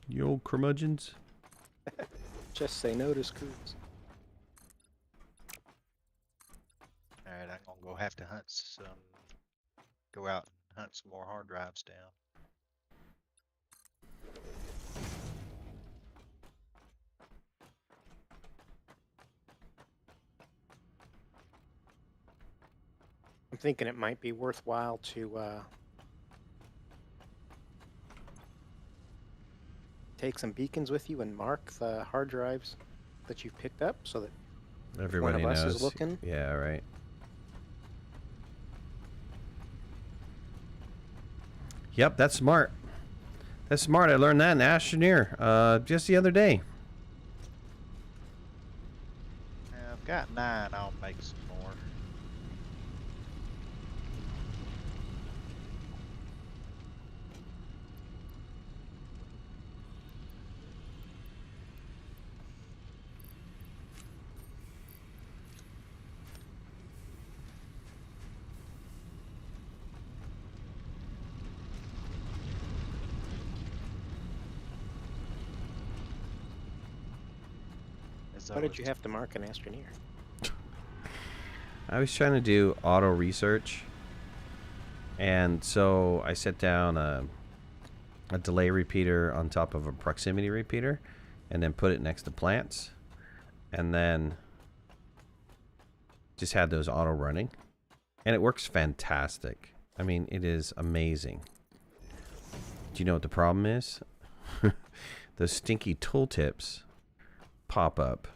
You old curmudgeons. Just say no to screws. Alright, I'm gonna go have to hunt some, go out and hunt some more hard drives down. I'm thinking it might be worthwhile to take some beacons with you and mark the hard drives that you've picked up so that Everybody one of knows. us is looking. Yeah, right. Yep, that's smart. That's smart. I learned that in Astroneer just the other day. I've got 9. I'll make some more. As Why I did you was- have to mark an astroneer? I was trying to do auto research, and so I set down a delay repeater on top of a proximity repeater, and then put it next to plants, and then just had those auto running, and it works fantastic. I mean, it is amazing. Do you know what the problem is? Those stinky tooltips pop up.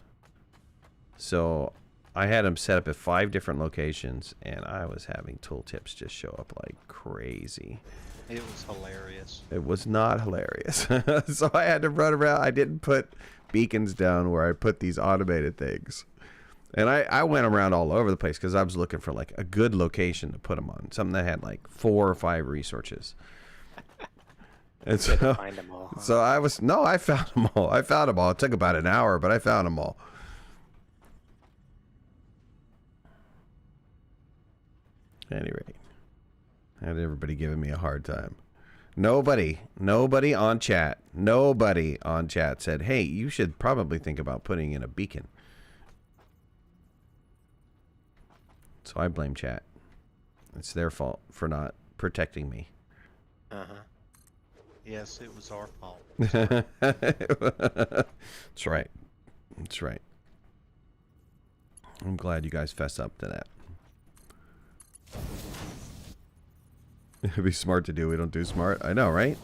So I had them set up at 5 different locations, and I was having tooltips just show up like crazy. It was hilarious. It was not hilarious. So I had to run around. I didn't put beacons down where I put these automated things. And I went around all over the place because I was looking for like a good location to put them on. Something that had like 4 or 5 resources. And You had to so, find them all. Huh? so I found them all. I found them all. It took about an hour, but I found them all. At any rate, had everybody giving me a hard time. Nobody on chat said, hey, you should probably think about putting in a beacon. So I blame chat. It's their fault for not protecting me. Uh-huh. Yes, it was our fault. That's right. That's right. I'm glad you guys fess up to that. It'd be smart to do. We don't do smart. I know, right?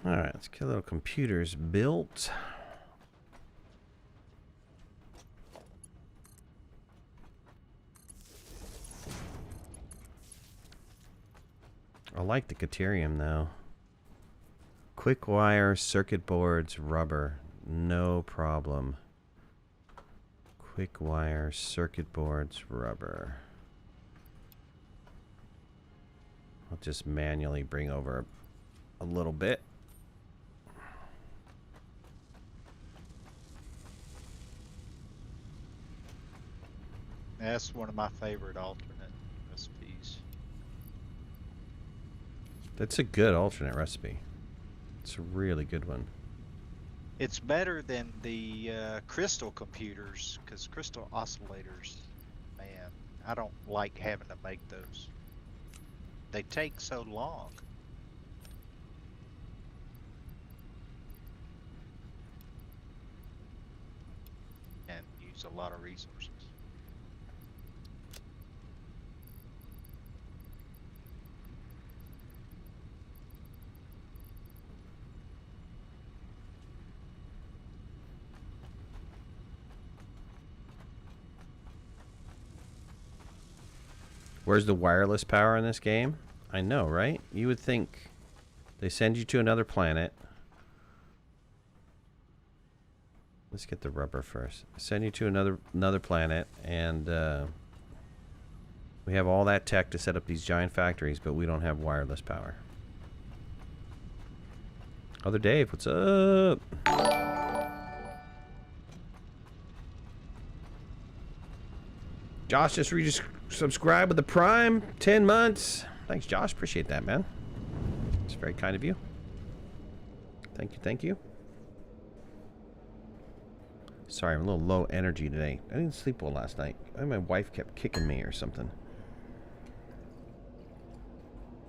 Alright, let's get little computers built. I like the Caterium though. Quick wire, circuit boards, rubber. No problem. Quick wire, circuit boards, rubber. I'll just manually bring over a little bit. That's one of my favorite alternate recipes. That's a good alternate recipe. It's a really good one. It's better than the crystal computers, because crystal oscillators, man, I don't like having to make those. They take so long. And use a lot of resources. Where's the wireless power in this game? I know, right? You would think they send you to another planet. Let's get the rubber first. Send you to another planet, and we have all that tech to set up these giant factories, but we don't have wireless power. Other Dave, what's up? Josh just subscribed with the Prime, 10 months. Thanks, Josh. Appreciate that, man. It's very kind of you. Thank you, thank you. Sorry, I'm a little low energy today. I didn't sleep well last night. I think my wife kept kicking me or something.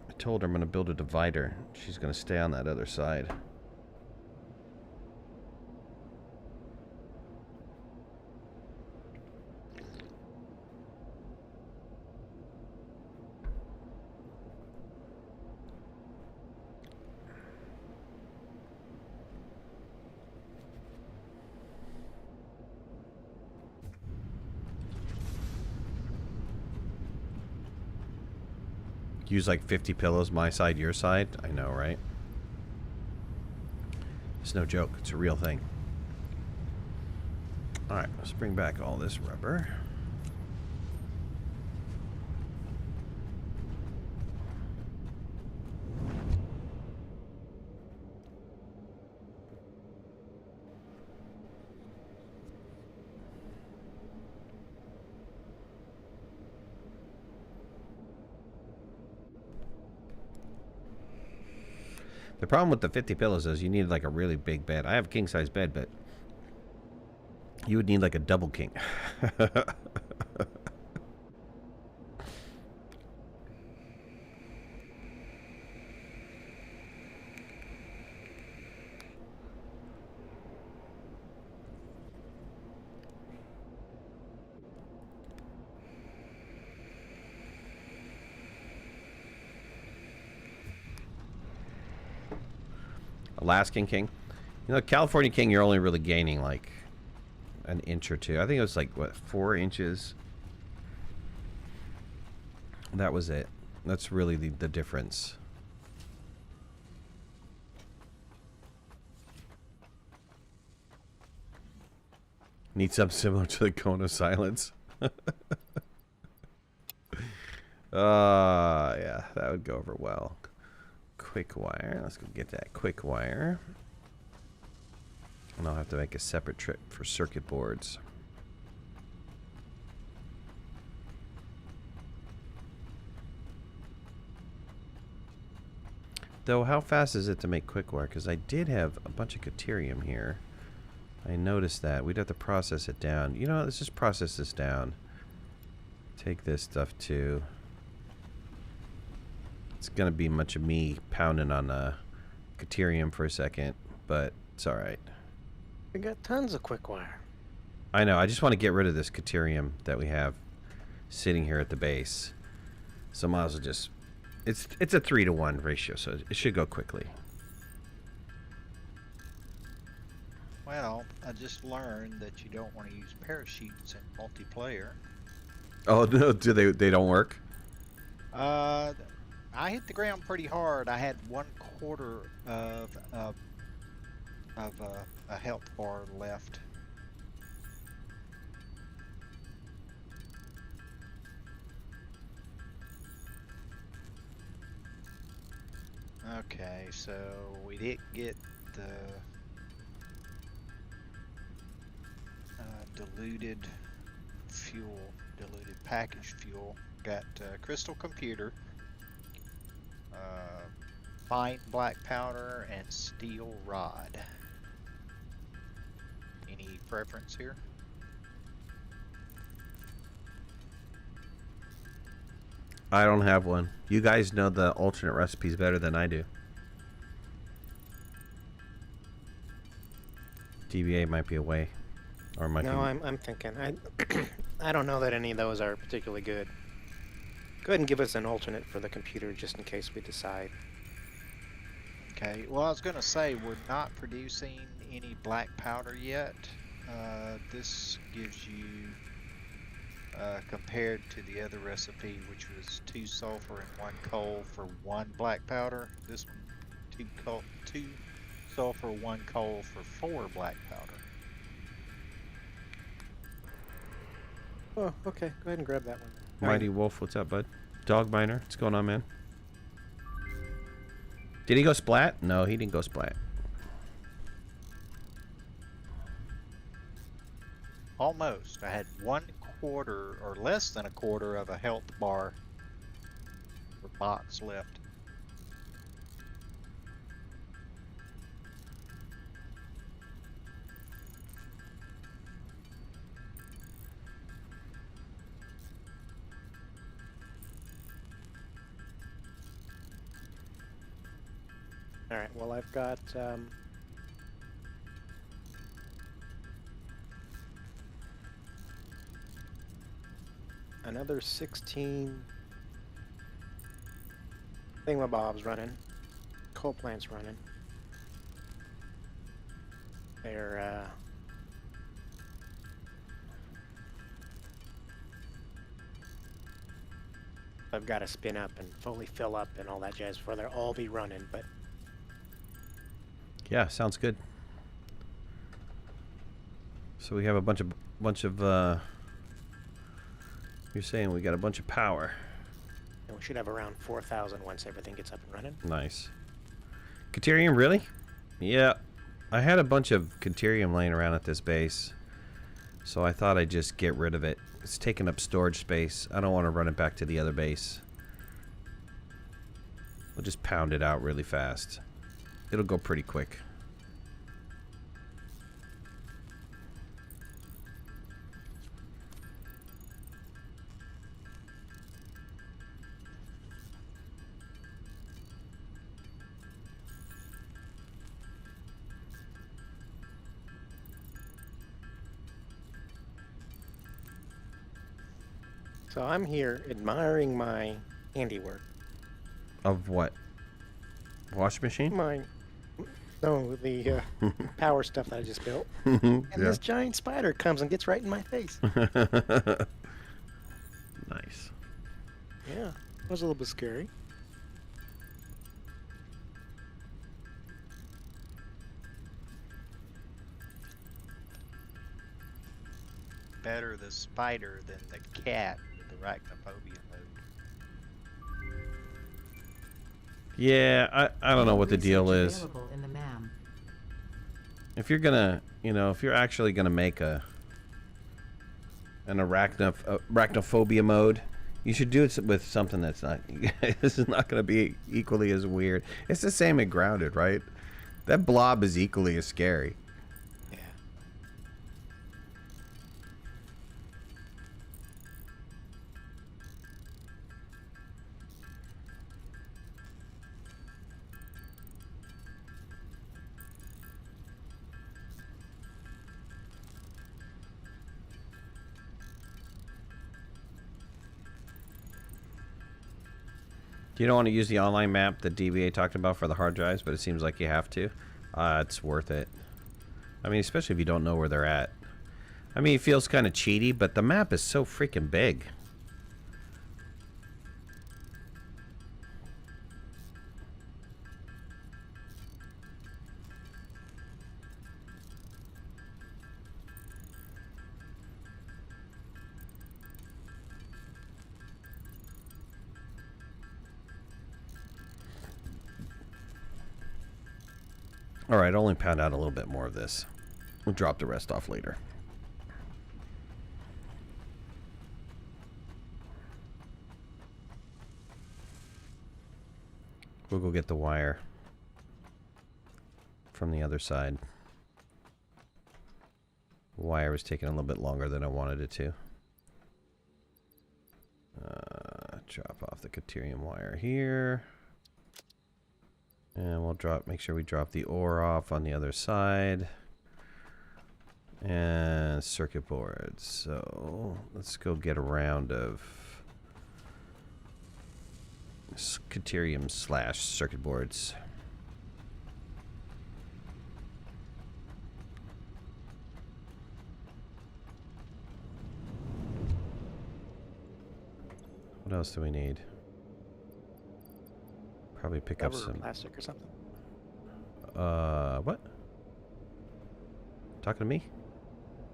I told her I'm going to build a divider. She's going to stay on that other side. Use like 50 pillows, my side, your side. I know, right? It's no joke. It's a real thing. Alright, let's bring back all this rubber. The problem with the 50 pillows is you need like a really big bed. I have a king size bed, but you would need like a double king. Alaskan king. You know, California king, you're only really gaining like an inch or two. I think it was like, what, 4 inches? That was it. That's really the difference. Need something similar to the cone of silence. Yeah, that would go over well. Quick wire. Let's go get that quick wire. And I'll have to make a separate trip for circuit boards. Though, how fast is it to make quick wire? Because I did have a bunch of deuterium here. I noticed that. We'd have to process it down. You know, let's just process this down. Take this stuff too. It's gonna be much of me pounding on deuterium for a second, but it's alright. We got tons of quick wire. I know, I just want to get rid of this deuterium that we have sitting here at the base. So might as well just... It's a 3-to-1 ratio, so it should go quickly. Well, I just learned that you don't want to use parachutes in multiplayer. Oh, no, they don't work? I hit the ground pretty hard. I had 1/4 of a health bar left. Okay, so we didn't get the diluted fuel, diluted packaged fuel. Got crystal computer, fine black powder, and steel rod. Any preference here? I don't have one. You guys know the alternate recipes better than I do. DBA might be a way. Or might No, be... I'm thinking. I don't know that any of those are particularly good. Go ahead and give us an alternate for the computer just in case we decide. Okay, well, I was going to say we're not producing any black powder yet. This gives you, compared to the other recipe, which was 2 sulfur and 1 coal for 1 black powder, this one, 2 sulfur, 1 coal for 4 black powder. Oh, okay. Go ahead and grab that one. Mighty Wolf, what's up, bud? Dog Miner, what's going on, man? Did he go splat? No, he didn't go splat. Almost. I had 1/4 or less than 1/4 of a health bar or box left. Alright, well I've got another 16 thingamabobs running. Coal plants running. They're I've got to spin up and fully fill up and all that jazz before they'll all be running. But Yeah, sounds good. So we have a bunch of you're saying we got a bunch of power. and we should have around 4,000 once everything gets up and running. Nice. Caterium, really? Yeah. I had a bunch of Caterium laying around at this base, so I thought I'd just get rid of it. It's taking up storage space. I don't want to run it back to the other base. We'll just pound it out really fast. It'll go pretty quick. So I'm here admiring my handiwork. Of what? Washing machine? The power stuff that I just built. And Yeah. this giant spider comes and gets right in my face. Nice. Yeah, it was a little bit scary. Better the spider than the cat with arachnophobia mode. Yeah, I don't know what the deal is. Available in the MAM. If you're gonna, if you're actually gonna make an arachnophobia mode, you should do it with something that's not. This is not gonna be equally as weird. It's the same at Grounded, right? That blob is equally as scary. Yeah. You don't want to use the online map that DBA talked about for the hard drives, but it seems like you have to. It's worth it. I mean, especially if you don't know where they're at. I mean, it feels kind of cheaty, but the map is so freaking big. Alright, I'll only pound out a little bit more of this. We'll drop the rest off later. We'll go get the wire from the other side. The wire was taking a little bit longer than I wanted it to. Drop off the Caterium wire here. And we'll make sure we drop the ore off on the other side. And circuit boards. So let's go get a round of Caterium / circuit boards. What else do we need? Probably pick up Rubber or some plastic or something. what? Talking to me?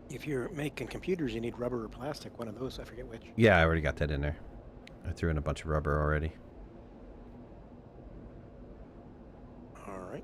If you're making computers, you need rubber or plastic. One of those, I forget which. Yeah, I already got that in there. I threw in a bunch of rubber already. All right.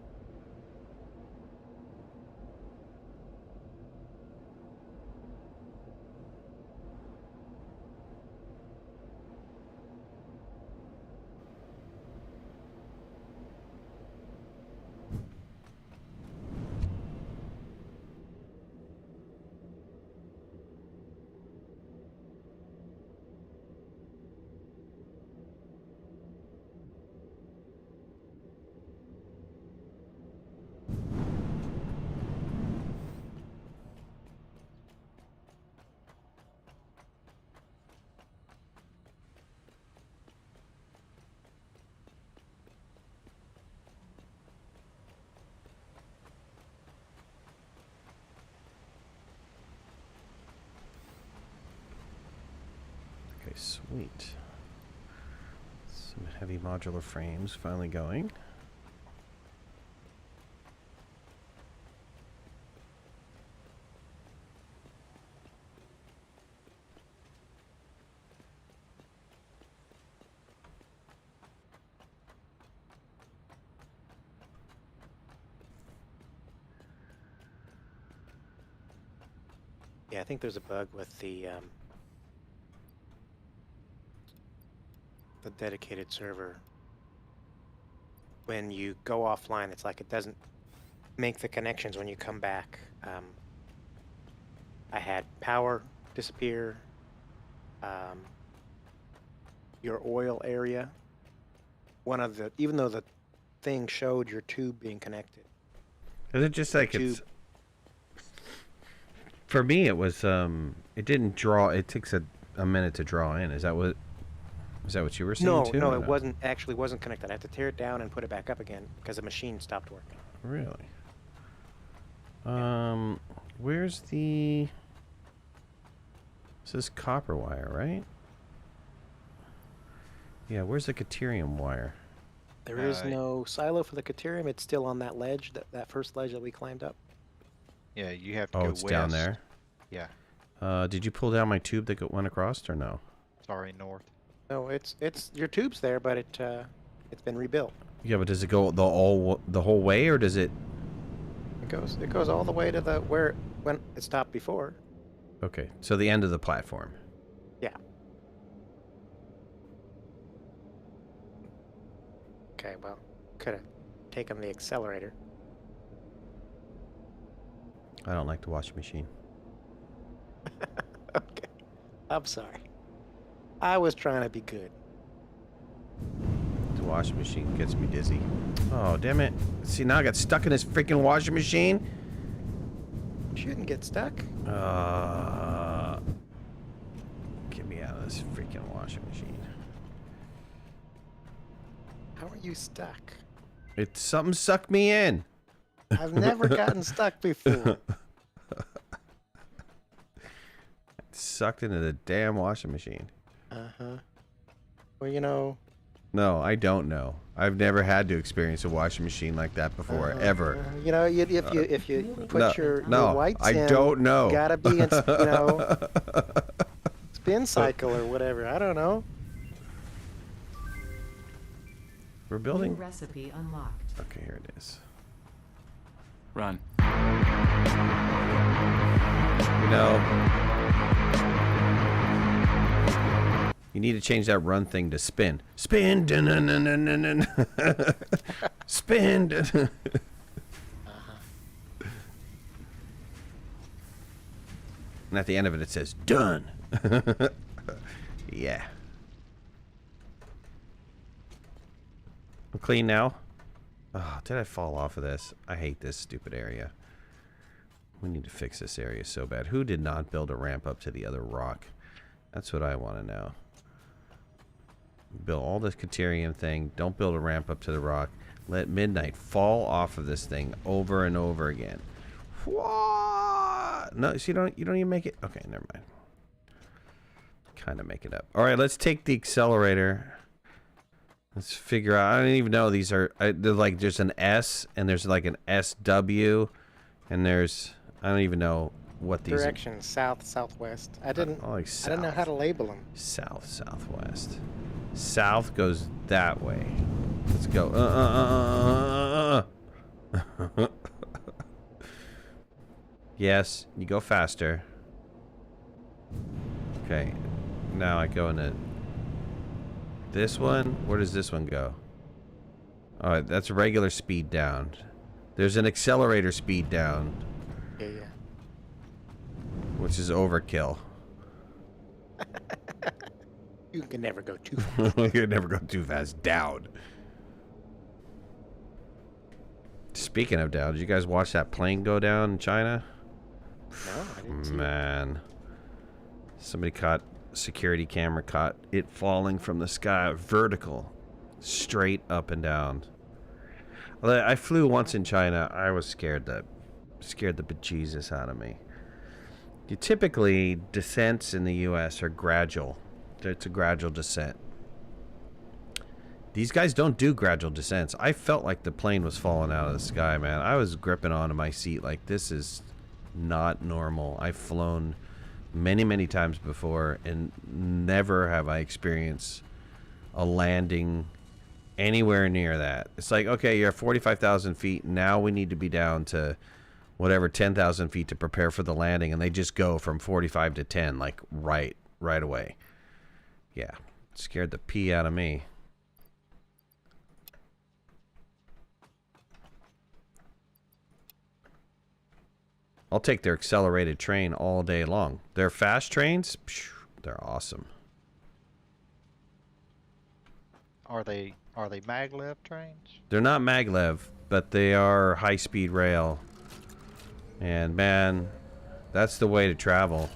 Okay, sweet. Some heavy modular frames finally going. Yeah, I think there's a bug with the dedicated server. When you go offline, it's like it doesn't make the connections when you come back. I had power disappear, your oil area. Even though the thing showed your tube being connected. Is it just like it's... For me, it was, it didn't draw, it takes a minute to draw in. Is that what you were saying too? No, it wasn't connected. I had to tear it down and put it back up again because the machine stopped working. Really? Where's the... This is copper wire, right? Yeah, where's the Caterium wire? There is no silo for the Caterium. It's still on that ledge, that first ledge that we climbed up. Yeah, you have to go it's west. down there? Yeah. Did you pull down my tube that went across or no? Sorry, north. No, it's your tube's there, but it's been rebuilt. Yeah, but does it go the whole way, or does it? It goes all the way to when it stopped before. Okay, so the end of the platform. Yeah. Okay, well, could have taken the accelerator. I don't like the washing machine. Okay, I'm sorry. I was trying to be good. The washing machine gets me dizzy. Oh, damn it. See, now I got stuck in this freaking washing machine. Shouldn't get stuck. Get me out of this freaking washing machine. How are you stuck? Something sucked me in. I've never gotten stuck before. Sucked into the damn washing machine. Uh-huh. Well, you know... No, I don't know. I've never had to experience a washing machine like that before, ever. You know, if you put your whites in... I don't know. You gotta be in, spin cycle or whatever. I don't know. We're building... New recipe unlocked. Okay, here it is. Run. You know... You need to change that run thing to spin. Spin! Spin! And at the end of it, it says, done! Yeah. I'm clean now? Oh, did I fall off of this? I hate this stupid area. We need to fix this area so bad. Who did not build a ramp up to the other rock? That's what I want to know. Build all this Caterium thing. Don't build a ramp up to the rock. Let Midnight fall off of this thing over and over again. What? No, so you don't even make it. Okay, never mind. Kind of make it up. All right, let's take the accelerator. Let's figure out. I don't even know these are. They're like there's an S and there's like an SW, and there's I don't even know what these Direction south, southwest. I didn't know how to label them. South, southwest. South goes that way. Let's go. Yes, you go faster. Okay. Now I go into this one. Where does this one go? Alright, that's regular speed down. There's an accelerator speed down. Yeah. Which is overkill. You can never go too fast. You can never go too fast. Down. Speaking of down, did you guys watch that plane go down in China? No, I didn't see it. Man. Somebody caught, security camera caught it falling from the sky, vertical, straight up and down. I flew once in China. I was scared the bejesus out of me. Typically, descents in the U.S. are gradual. It's a gradual descent. These guys don't do gradual descents. I felt like the plane was falling out of the sky, man. I was gripping onto my seat like this is not normal. I've flown many, many times before, and never have I experienced a landing anywhere near that. It's like, okay, you're at 45,000 feet. Now we need to be down to whatever, 10,000 feet to prepare for the landing, and they just go from 45 to 10, like right away. Yeah, scared the pee out of me. I'll take their accelerated train all day long. Their fast trains, they're awesome. Are they maglev trains? They're not maglev, but they are high-speed rail. And man, that's the way to travel.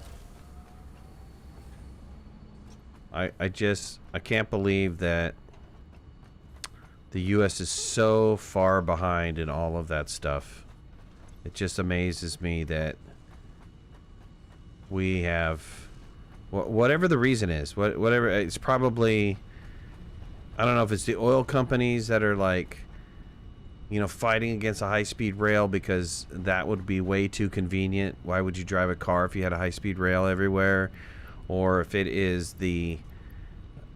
I can't believe that the US is so far behind in all of that stuff. It just amazes me that we have, whatever the reason is, whatever, it's probably, I don't know if it's the oil companies that are like, you know, fighting against a high-speed rail because that would be way too convenient. Why would you drive a car if you had a high-speed rail everywhere? Or if it is the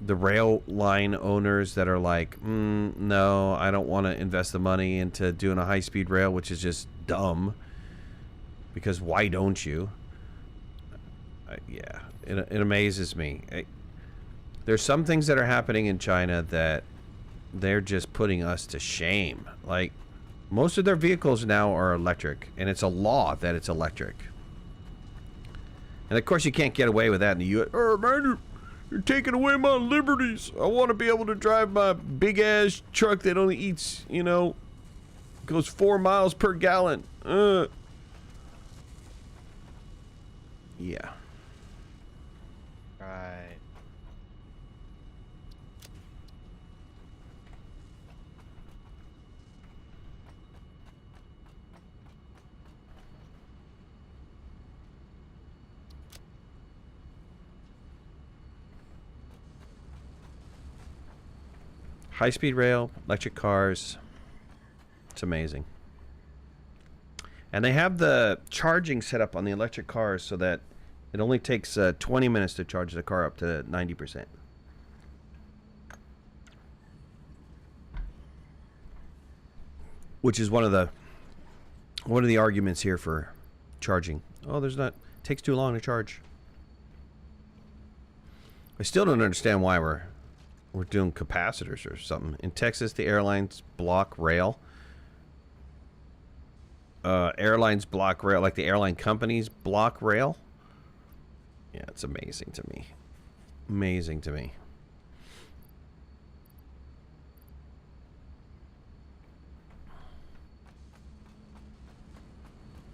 rail line owners that are like, no, I don't want to invest the money into doing a high-speed rail, which is just dumb. Because why don't you? Yeah, it amazes me. There's some things that are happening in China that they're just putting us to shame. Like, most of their vehicles now are electric, and it's a law that it's electric. And of course you can't get away with that in the U.S. Oh, man, you're taking away my liberties. I want to be able to drive my big-ass truck that only eats, you know, goes 4 miles per gallon. Yeah. Right. High-speed rail, electric cars. It's amazing. And they have the charging set up on the electric cars so that it only takes 20 minutes to charge the car up to 90%. Which is one of the arguments here for charging. Oh, takes too long to charge. I still don't understand why we're doing capacitors or something. In Texas, the airlines block rail. Airlines block rail, like the airline companies block rail. Yeah, it's amazing to me. Amazing to me.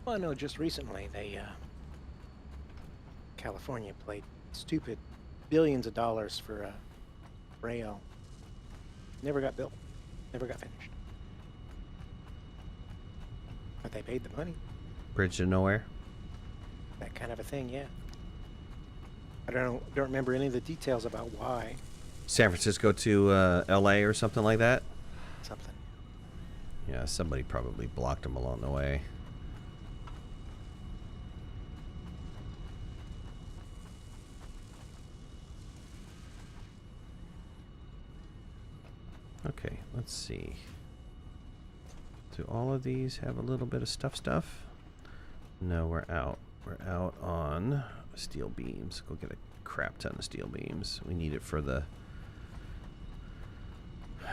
Well, I know just recently California played stupid billions of dollars for rail. Never got built. Never got finished. But they paid the money. Bridge to nowhere. That kind of a thing, yeah. I don't remember any of the details about why. San Francisco to LA or something like that. Something. Yeah, somebody probably blocked them along the way. Okay, let's see. Do all of these have a little bit of stuff? No, we're out. We're out on steel beams. Go get a crap ton of steel beams. We need it for the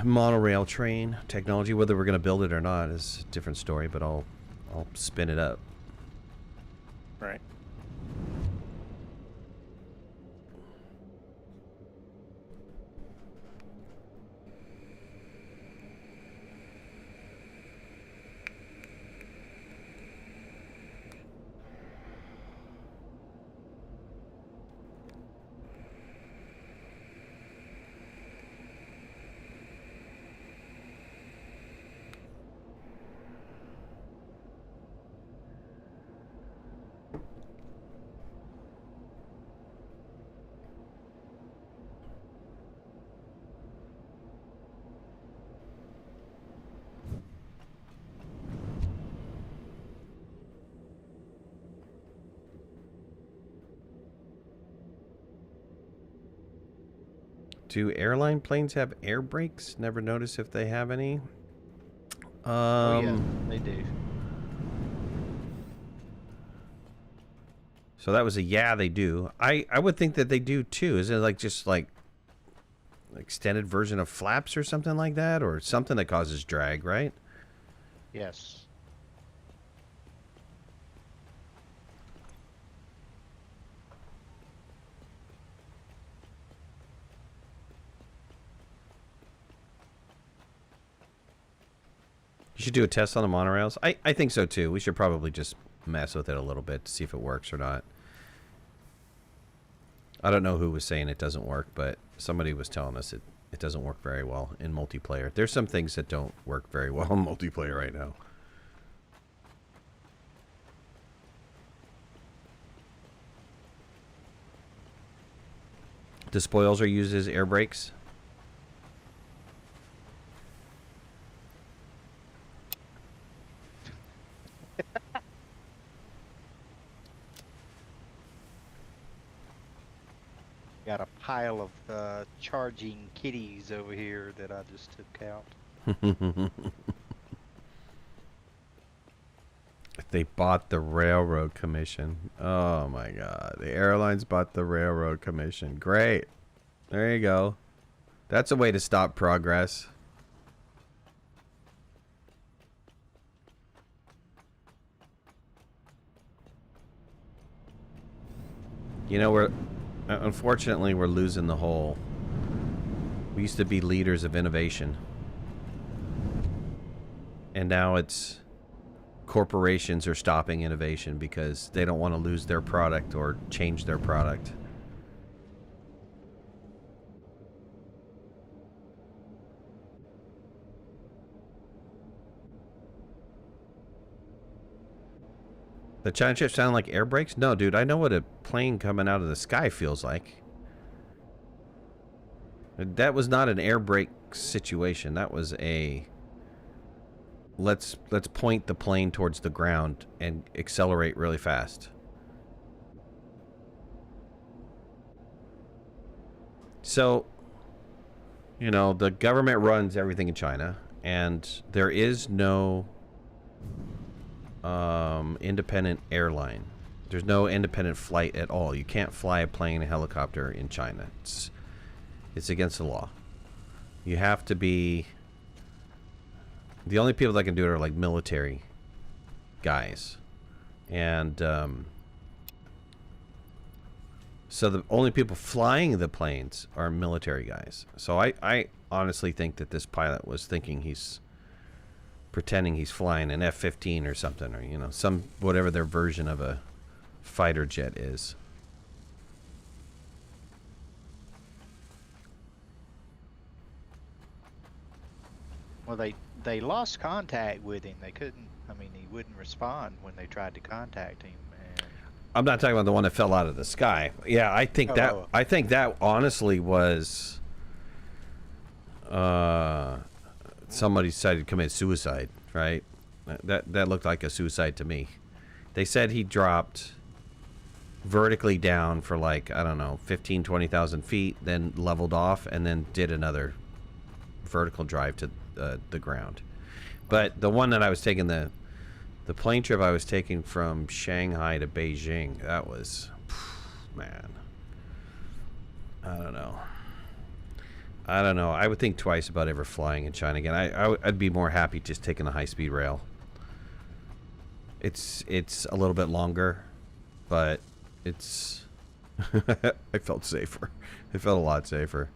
monorail train technology. Whether we're going to build it or not is a different story, but I'll spin it up. Right. Do airline planes have air brakes? Never noticed if they have any. Oh yeah, they do. So that was a yeah, they do. I would think that they do too. Is it like just like extended version of flaps or something like that, or something that causes drag, right? Yes. You should do a test on the monorails. I think so too. We should probably just mess with it a little bit to see if it works or not. I don't know who was saying it doesn't work, but somebody was telling us it doesn't work very well in multiplayer. There's some things that don't work very well in multiplayer right now. The spoils are used as air brakes. Got a pile of charging kitties over here that I just took out. They bought the railroad commission. Oh my god. The airlines bought the railroad commission. Great. There you go. That's a way to stop progress. You know, unfortunately we're losing the whole. We used to be leaders of innovation. And now it's corporations are stopping innovation because they don't want to lose their product or change their product. The China chips sound like air brakes? No, dude, I know what a plane coming out of the sky feels like. That was not an air brake situation. That was a let's point the plane towards the ground and accelerate really fast. So, you know, the government runs everything in China, and there is no independent airline. There's no independent flight at all. You can't fly a plane, a helicopter in China. It's against the law. You have to be... The only people that can do it are like military guys. And so the only people flying the planes are military guys. So I honestly think that this pilot was thinking he's pretending he's flying an F-15 or something, or, you know, some whatever their version of a fighter jet is. Well, they lost contact with him. They couldn't. I mean, he wouldn't respond when they tried to contact him. And I'm not talking about the one that fell out of the sky. Yeah, I think that honestly was somebody decided to commit suicide, right? That looked like a suicide to me. They said he dropped vertically down for like, I don't know, 15, 20,000 feet, then leveled off, and then did another vertical drive to the ground. But the one that I was taking, the plane trip I was taking from Shanghai to Beijing, that was, man, I don't know. I would think twice about ever flying in China again. I'd be more happy just taking the high-speed rail. It's a little bit longer, but it's I felt safer. I felt a lot safer.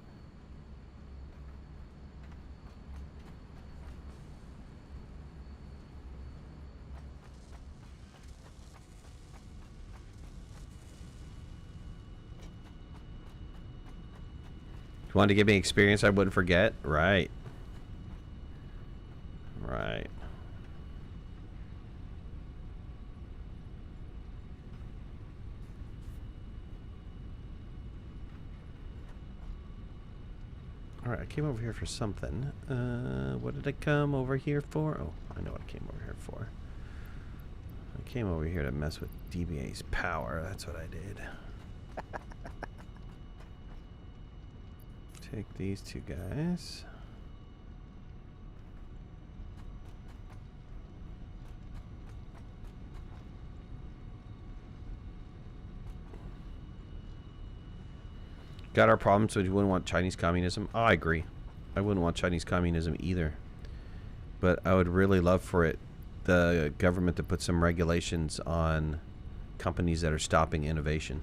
If you wanted to give me experience I wouldn't forget, right? Right. Alright, I came over here for something. What did I come over here for? Oh, I know what I came over here for. I came over here to mess with DBA's power. That's what I did. Take these two guys. Got our problems, so you wouldn't want Chinese communism. Oh, I agree. I wouldn't want Chinese communism either. But I would really love for the government to put some regulations on companies that are stopping innovation.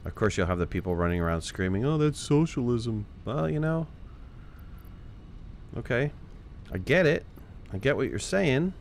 Of course, you'll have the people running around screaming, "Oh, that's socialism." Well, you know. Okay. I get it. I get what you're saying.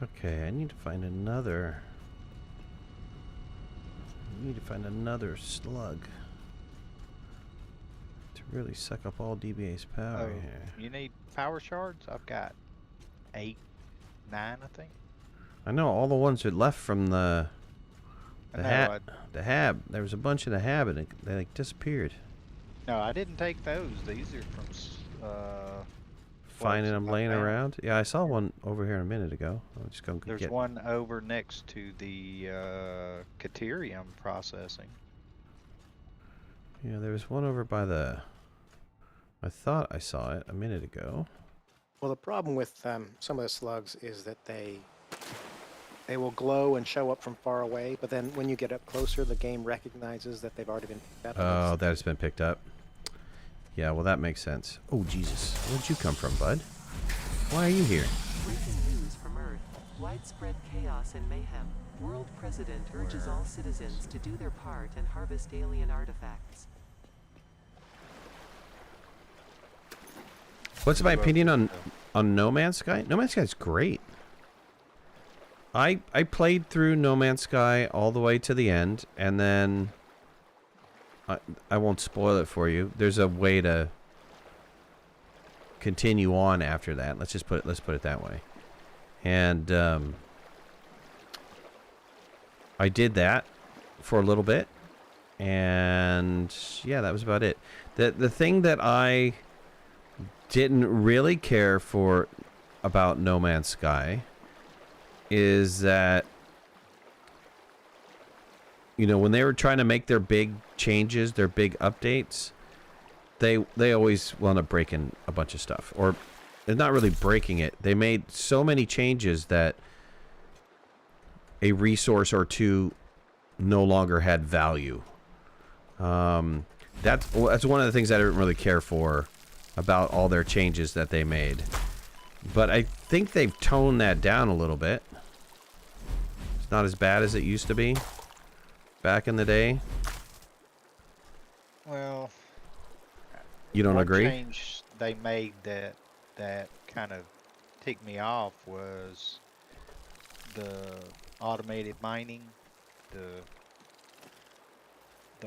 Okay, I need to find another. I need to find another slug to really suck up all DBA's power here. You need power shards? I've got 8, 9, I think. I know all the ones that left from the I know, the hab. There was a bunch in the hab and they like disappeared. No, I didn't take those. These are from Finding them I laying found. around. Yeah, I saw one over here a minute ago. I'm just gonna There's get one over next to the Caterium processing. Yeah, there was one over by the. I thought I saw it a minute ago. Well, the problem with some of the slugs is that they will glow and show up from far away, but then when you get up closer, the game recognizes that they've already been picked up. Oh, that's been picked up. Yeah, well, that makes sense. Oh, Jesus. Where'd you come from, bud? Why are you here? Breaking news from Earth. Widespread chaos and mayhem. World President urges all citizens to do their part and harvest alien artifacts. What's my opinion on No Man's Sky? No Man's Sky is great. I played through No Man's Sky all the way to the end, and then I won't spoil it for you. There's a way to continue on after that. Let's put it that way. And I did that for a little bit, and yeah, that was about it. The thing that I didn't really care for about No Man's Sky is that, you know, when they were trying to make their big changes, their big updates, they always wound up breaking a bunch of stuff. Or they're not really breaking it. They made so many changes that a resource or two no longer had value. That's one of the things I didn't really care for about all their changes that they made. But I think they've toned that down a little bit. It's not as bad as it used to be back in the day. Well, You don't one agree? change they made that kind of ticked me off was the automated mining, the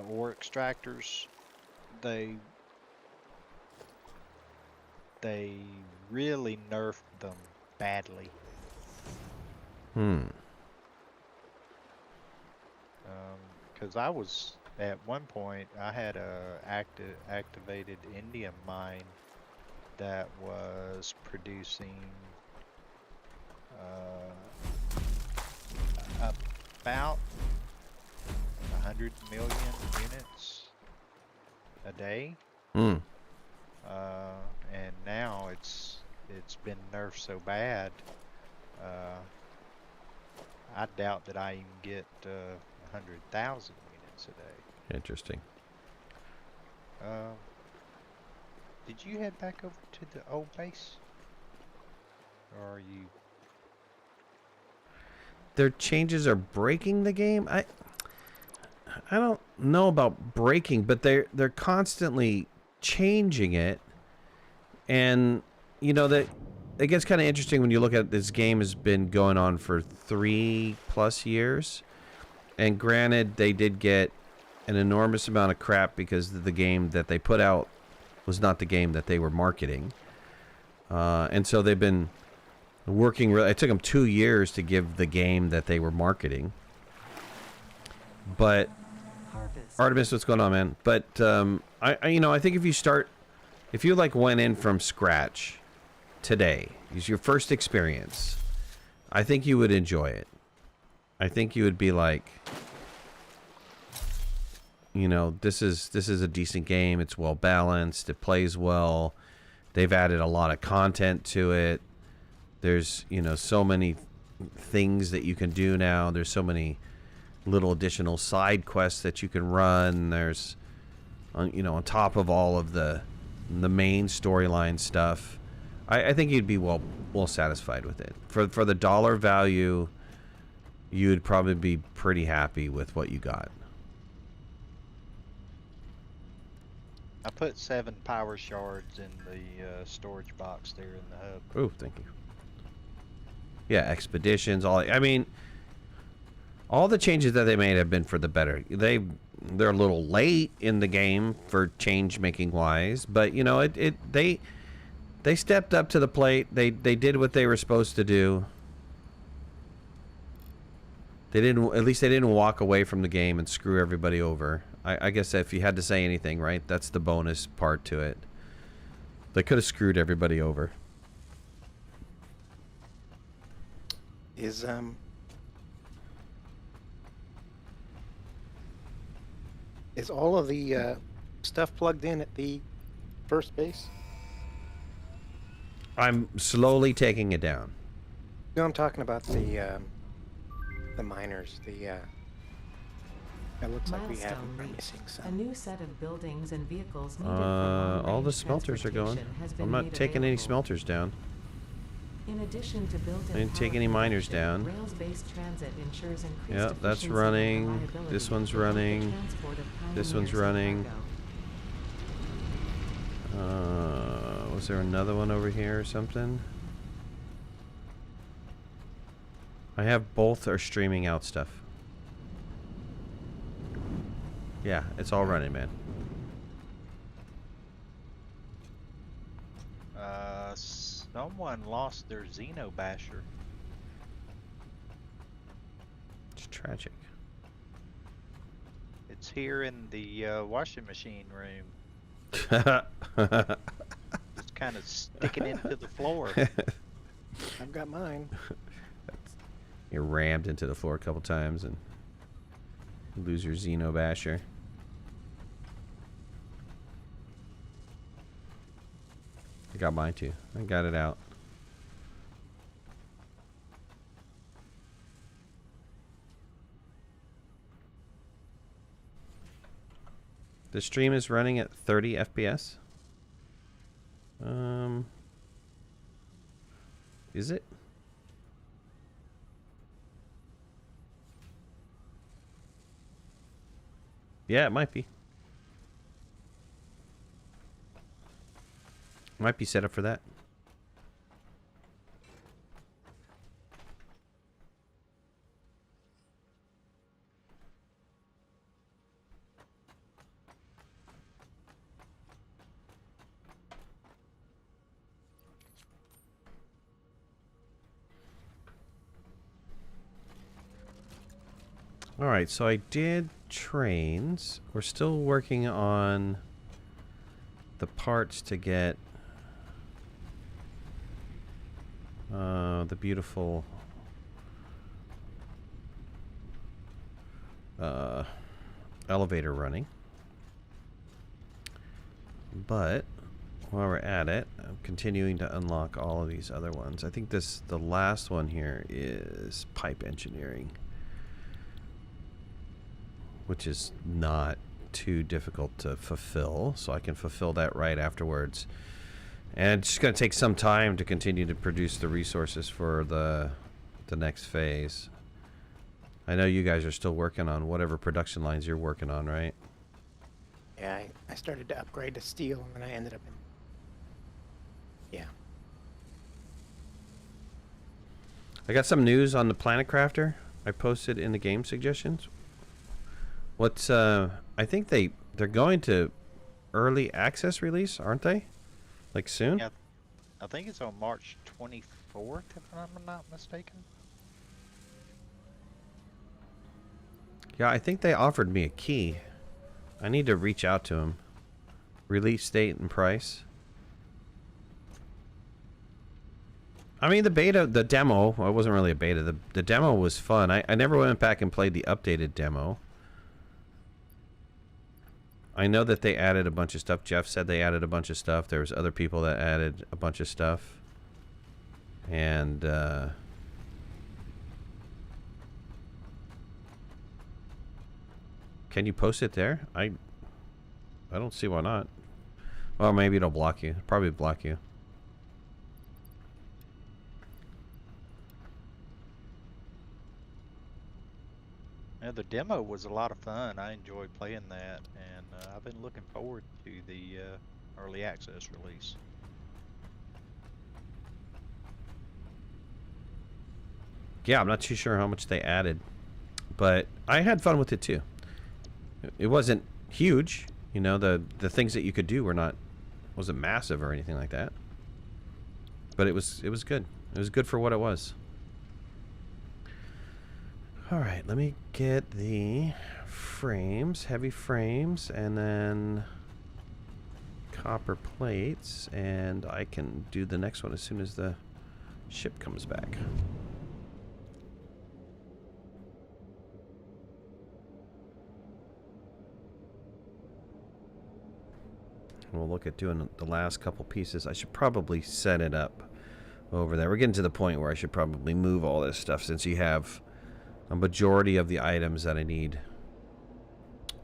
ore extractors. They really nerfed them badly. Because I was at one point, I had a activated indium mine that was producing about 100 million units a day. And now it's been nerfed so bad, I doubt that I even get 100,000 units a day. Interesting. Did you head back over to the old base? Or are you... Their changes are breaking the game. I don't know about breaking, but they're constantly changing it, and you know that it gets kind of interesting when you look at this game has been going on for 3+ years, and granted they did get an enormous amount of crap because the game that they put out was not the game that they were marketing, and so they've been working. It took them 2 years to give the game that they were marketing, but Artemis, what's going on, man? But I think if you like went in from scratch today, it's your first experience, I think you would enjoy it. I think you would be like, this is a decent game. It's well balanced. It plays well. They've added a lot of content to it. There's so many things that you can do now. There's so many little additional side quests that you can run. There's on top of all of the main storyline stuff. I think you'd be well satisfied with it. For the dollar value, you'd probably be pretty happy with what you got. I put 7 power shards in the storage box there in the hub. Oh, thank you. Yeah, expeditions, all the changes that they made have been for the better. They're a little late in the game for change making wise, but they stepped up to the plate. They did what they were supposed to do. They didn't walk away from the game and screw everybody over. I guess if you had to say anything, right, that's the bonus part to it. They could have screwed everybody over. Is all of the stuff plugged in at the first base? I'm slowly taking it down. No, I'm talking about the miners. It looks like we have Milestone we're reached. missing A some. new set of buildings and vehicles needed for All the long-range smelters are going. transportation has been I'm not made taking any available. smelters down. In addition to built-in I didn't take power any miners production, down. Rails-based transit ensures increased Yep, that's efficiency and running. reliability This one's for both the running. transport of This one's pioneers and running. cargo. Was there another one over here or something? I have both are streaming out stuff. Yeah, it's all running, man. Someone lost their Xeno Basher. It's tragic. It's here in the washing machine room. Just kind of sticking into the floor. I've got mine. You're rammed into the floor a couple times and you lose your Xeno Basher. I got mine too. I got it out. The stream is running at 30 FPS. Is it? Yeah, it might be. Might be set up for that. All right, so I did trains. We're still working on the parts to get the beautiful elevator running. But while we're at it, I'm continuing to unlock all of these other ones. I think the last one here is pipe engineering, which is not too difficult to fulfill, so I can fulfill that right afterwards. And it's just going to take some time to continue to produce the resources for the next phase. I know you guys are still working on whatever production lines you're working on, right? Yeah, I started to upgrade to steel, and then I ended up in... Yeah. I got some news on the Planet Crafter. I posted in the game suggestions. What's I think they're going to early access release, aren't they? Like soon? Yeah, I think it's on March 24th, if I'm not mistaken. Yeah, I think they offered me a key. I need to reach out to them. Release date and price. I mean, the demo, well, it wasn't really a beta. The demo was fun. I never went back and played the updated demo. I know that they added a bunch of stuff. Jeff said they added a bunch of stuff. There was other people that added a bunch of stuff. And, can you post it there? I don't see why not. Well, maybe it'll block you. Probably block you. Yeah, the demo was a lot of fun. I enjoyed playing that, and I've been looking forward to the early access release. Yeah, I'm not too sure how much they added, but I had fun with it too. It wasn't huge, you know. The things that you could do wasn't massive or anything like that. But it was good. It was good for what it was. All right, let me get the frames, heavy frames, and then copper plates, and I can do the next one as soon as the ship comes back. We'll look at doing the last couple pieces. I should probably set it up over there. We're getting to the point where I should probably move all this stuff, since you have a majority of the items that I need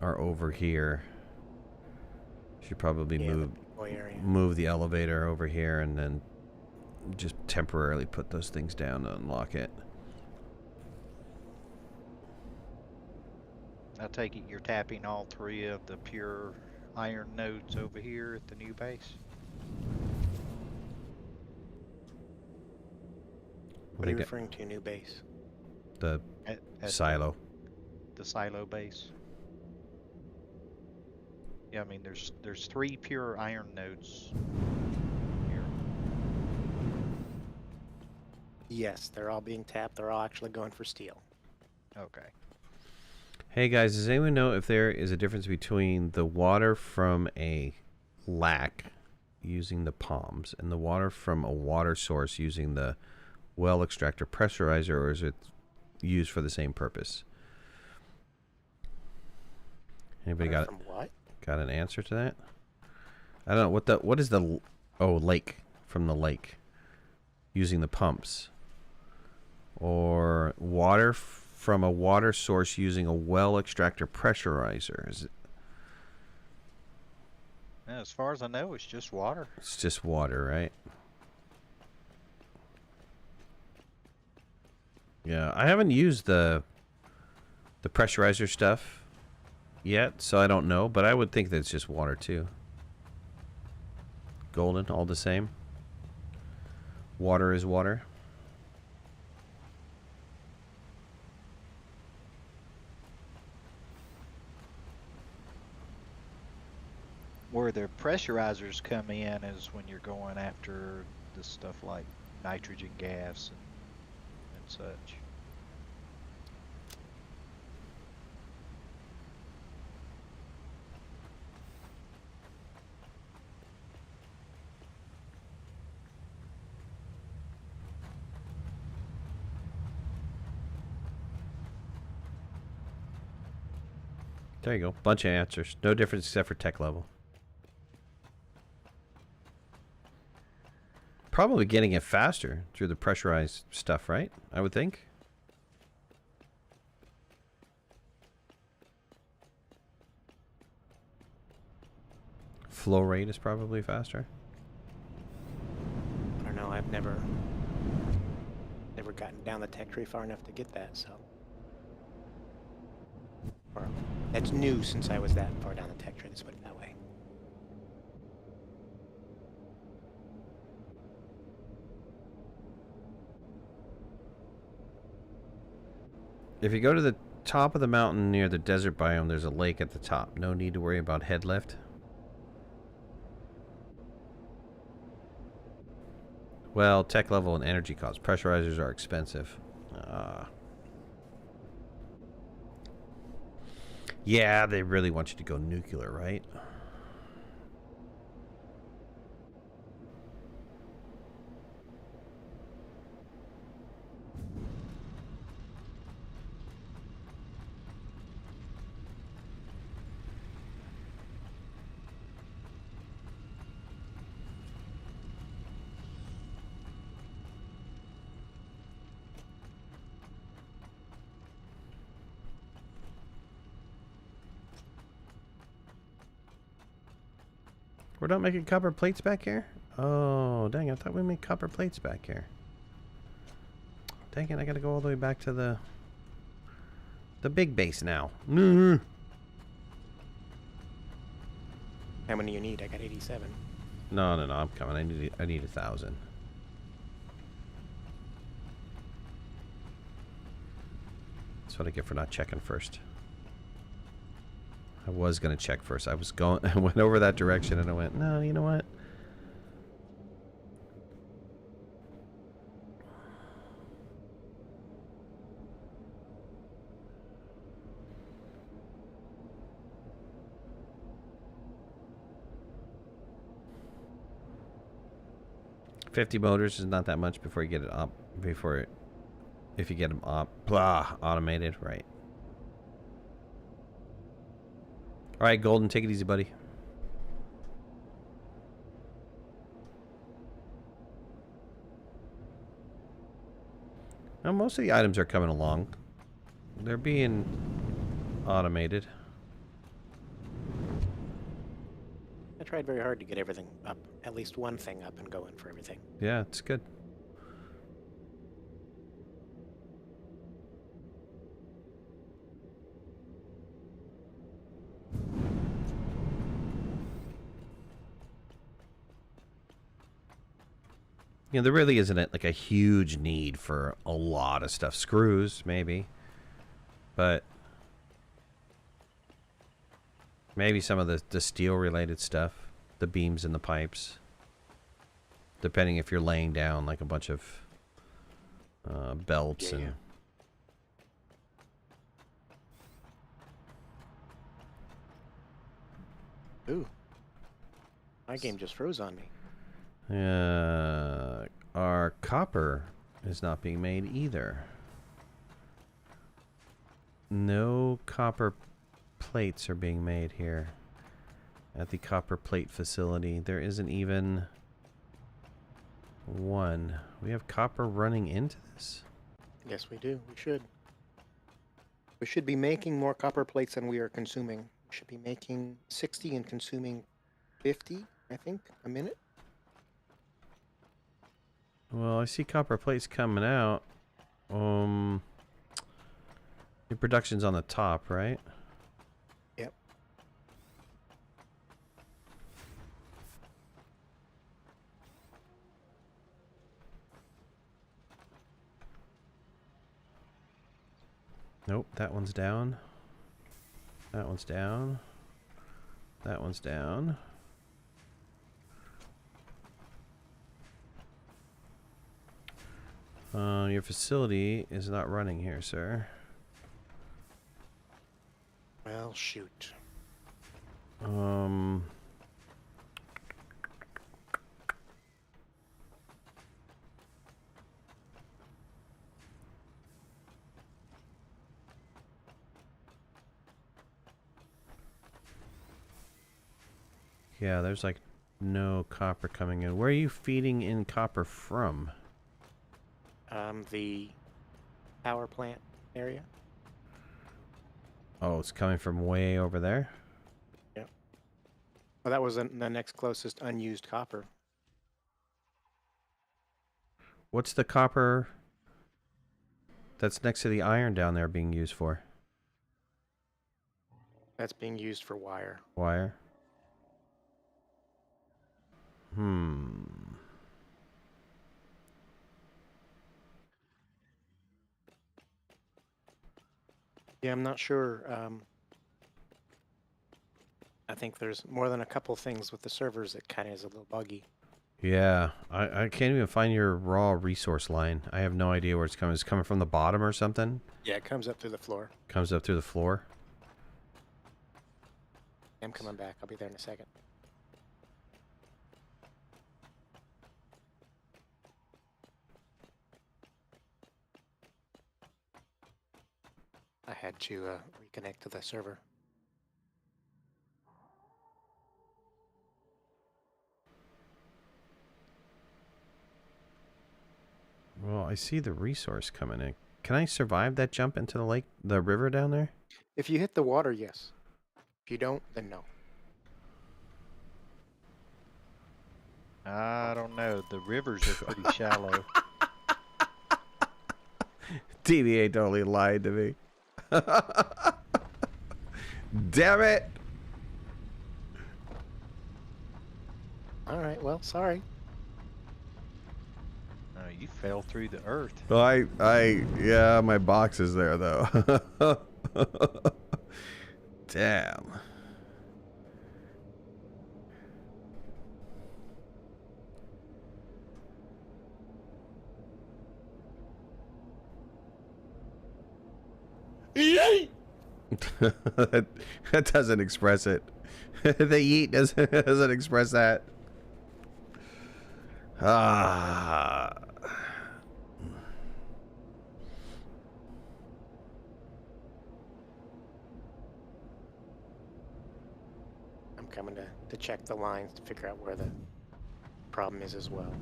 are over here. Should probably move the elevator over here, and then just temporarily put those things down to unlock it. I take it you're tapping all three of the pure iron nodes over here at the new base? What are you referring to, new base? The silo. The silo base. Yeah, I mean there's 3 pure iron nodes here. Yes, they're all being tapped. They're all actually going for steel. Okay. Hey guys, does anyone know if there is a difference between the water from a lack using the palms and the water from a water source using the well extractor pressurizer, or is it used for the same purpose? Anybody got From what? Got an answer to that? I don't know what is the lake, from the lake using the pumps, or water from a water source using a well extractor pressurizer. Is it? Yeah, as far as I know, it's just water. It's just water, right? Yeah, I haven't used the pressurizer stuff yet, so I don't know, but I would think that it's just water too. Golden, all the same. Water is water. Where the pressurizers come in is when you're going after the stuff like nitrogen gas and such. There you go. Bunch of answers. No difference except for tech level. Probably getting it faster through the pressurized stuff, right? I would think. flow rate is probably faster. I don't know. I've never gotten down the tech tree far enough to get that. So, or that's new since I was that far down the tech tree. Let's put it that way. If you go to the top of the mountain near the desert biome, there's a lake at the top. No need to worry about head lift. Well, tech level and energy costs. Pressurizers are expensive. Yeah, they really want you to go nuclear, right? We're not making copper plates back here? Oh, dang, I thought we made copper plates back here. Dang it, I gotta go all the way back to the big base now. How many you need? I got 87. No, I'm coming. I need 1,000. That's what I get for not checking first. I was gonna check first. I went over that direction and I went, no, you know what? $50 motors is not that much before you get it up. If you get them automated, right? All right, Golden, take it easy, buddy. Now, most of the items are coming along. They're being automated. I tried very hard to get everything up, at least one thing up and going for everything. Yeah, it's good. You know, there really isn't like a huge need for a lot of stuff. Screws, maybe. But maybe some of the steel-related stuff. The beams and the pipes. Depending if you're laying down like a bunch of belts and... Ooh. My game just froze on me. Our copper is not being made either. No copper plates are being made here at the copper plate facility. There isn't even one. We have copper running into this? Yes, we do. We should. We should be making more copper plates than we are consuming. We should be making 60 and consuming 50, I think, a minute. Well, I see copper plates coming out. Your production's on the top, right? Yep. Nope, that one's down. That one's down. That one's down. Your facility is not running here, sir. Well, shoot. Yeah, there's like no copper coming in. Where are you feeding in copper from? The power plant area. Oh, it's coming from way over there? Yep. Well, that was the next closest unused copper. What's the copper that's next to the iron down there being used for? That's being used for wire. Wire? Hmm. Yeah, I'm not sure. I think there's more than a couple things with the servers that kind of is a little buggy. Yeah, I can't even find your raw resource line. I have no idea where it's coming. It's coming from the bottom or something? Yeah, it comes up through the floor. Comes up through the floor? I'm coming back. I'll be there in a second. I had to reconnect to the server. Well, I see the resource coming in. Can I survive that jump into the lake, the river down there? If you hit the water, yes. If you don't, then no. I don't know. The rivers are pretty shallow. TVA totally lied to me. Damn it! All right, well, sorry. Oh, you fell through the earth. Well, yeah, my box is there though. Damn. that doesn't express it. The yeet doesn't express that. Ah. I'm coming to check the lines to figure out where the problem is as well.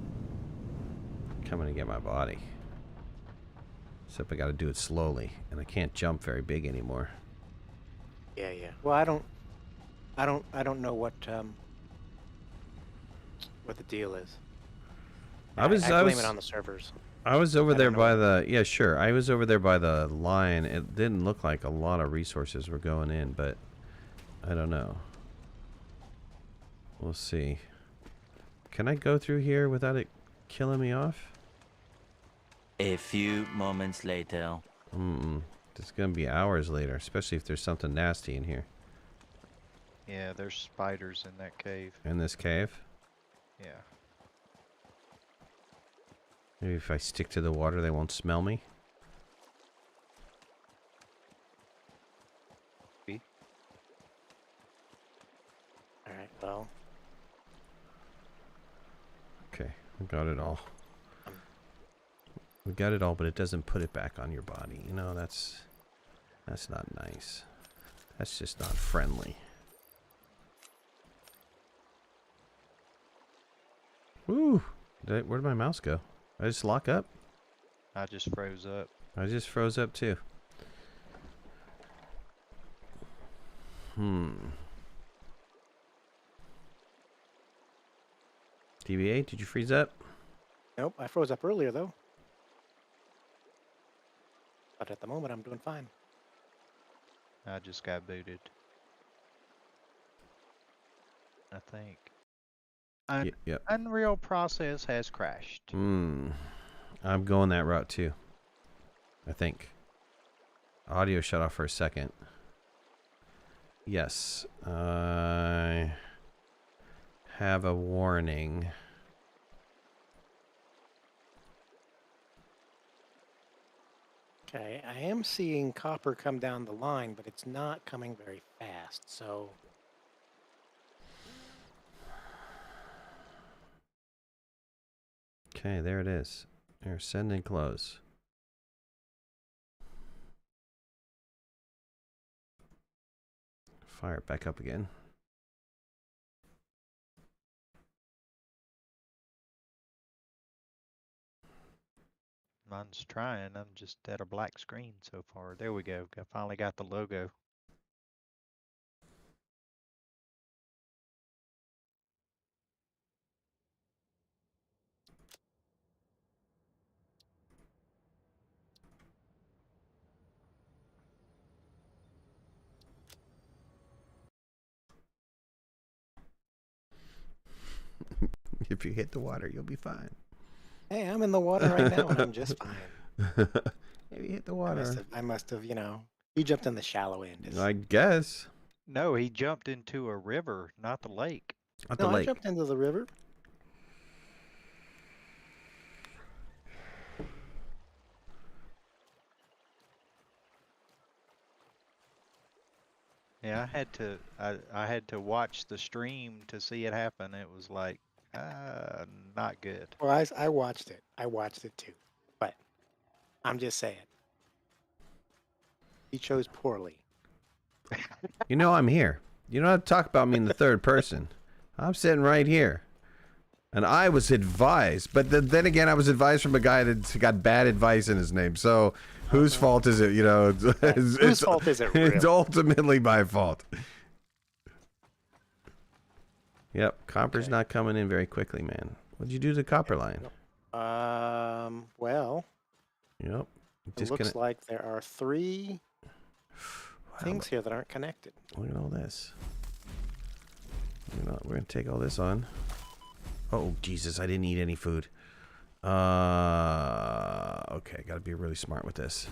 Coming to get my body. Except I gotta do it slowly, and I can't jump very big anymore. Yeah, yeah. Well, I don't know what the deal is. I blame it on the servers. I was over there don't by know. the, yeah, sure. I was over there by the line. It didn't look like a lot of resources were going in, but I don't know. We'll see. Can I go through here without it killing me off? A few moments later. It's gonna be hours later, especially if there's something nasty in here. Yeah, there's spiders in that cave. In this cave? Yeah. Maybe if I stick to the water, they won't smell me. See? All right, well. Okay, we got it all. We got it all, but it doesn't put it back on your body. You know, that's not nice. That's just not friendly. Woo! Where'd my mouse go? I just lock up? I just froze up. I just froze up too. TVA, did you freeze up? Nope, I froze up earlier though. But at the moment, I'm doing fine. I just got booted. I think. Yep. Unreal process has crashed. I'm going that route too. I think. Audio shut off for a second. Yes. I have a warning. Okay, I am seeing copper come down the line, but it's not coming very fast, so... Okay, there it is. Here, send and close. Fire it back up again. Mine's trying. I'm just at a black screen so far. There we go. I finally got the logo. If you hit the water, you'll be fine. Hey, I'm in the water right now, and I'm just fine. If you hit the water. I must have, you know, you jumped in the shallow end. I guess. No, he jumped into a river, not the lake. Not No, the I lake. jumped into the river. Yeah, I had to watch the stream to see it happen. It was like, not good. Well, I watched it. I watched it too. But I'm just saying. He chose poorly. You know I'm here. You don't have to talk about me in the third person. I'm sitting right here. And I was advised. But then again, I was advised from a guy that's got bad advice in his name. So whose fault is it? You know, Whose fault is it really? It's ultimately my fault. Yep, copper's not coming in very quickly, man. What'd you do to the copper line? Well, Yep. it looks like there are 3 things here that aren't connected. Look at all this. We're gonna take all this on. Oh Jesus! I didn't eat any food. Okay, gotta be really smart with this.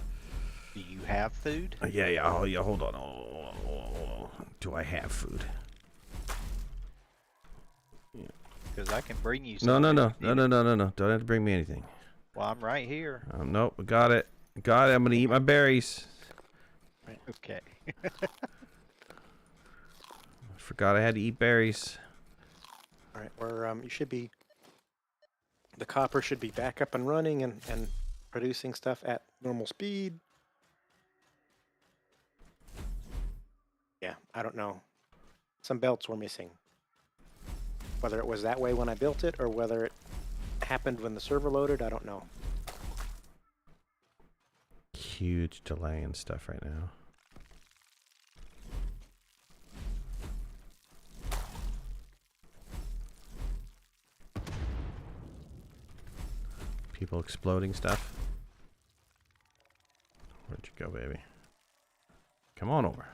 Do you have food? Yeah. Oh yeah. Hold on. Oh, do I have food? Because I can bring you No. something. Don't have to bring me anything. Well, I'm right here. Nope. Got it. I'm gonna eat my berries. Okay. Forgot I had to eat berries. All right, you should be. The copper should be back up and running and producing stuff at normal speed. Yeah, I don't know. Some belts were missing. Whether it was that way when I built it or whether it happened when the server loaded, I don't know. Huge delay and stuff right now. People exploding stuff. Where'd you go, baby? Come on over.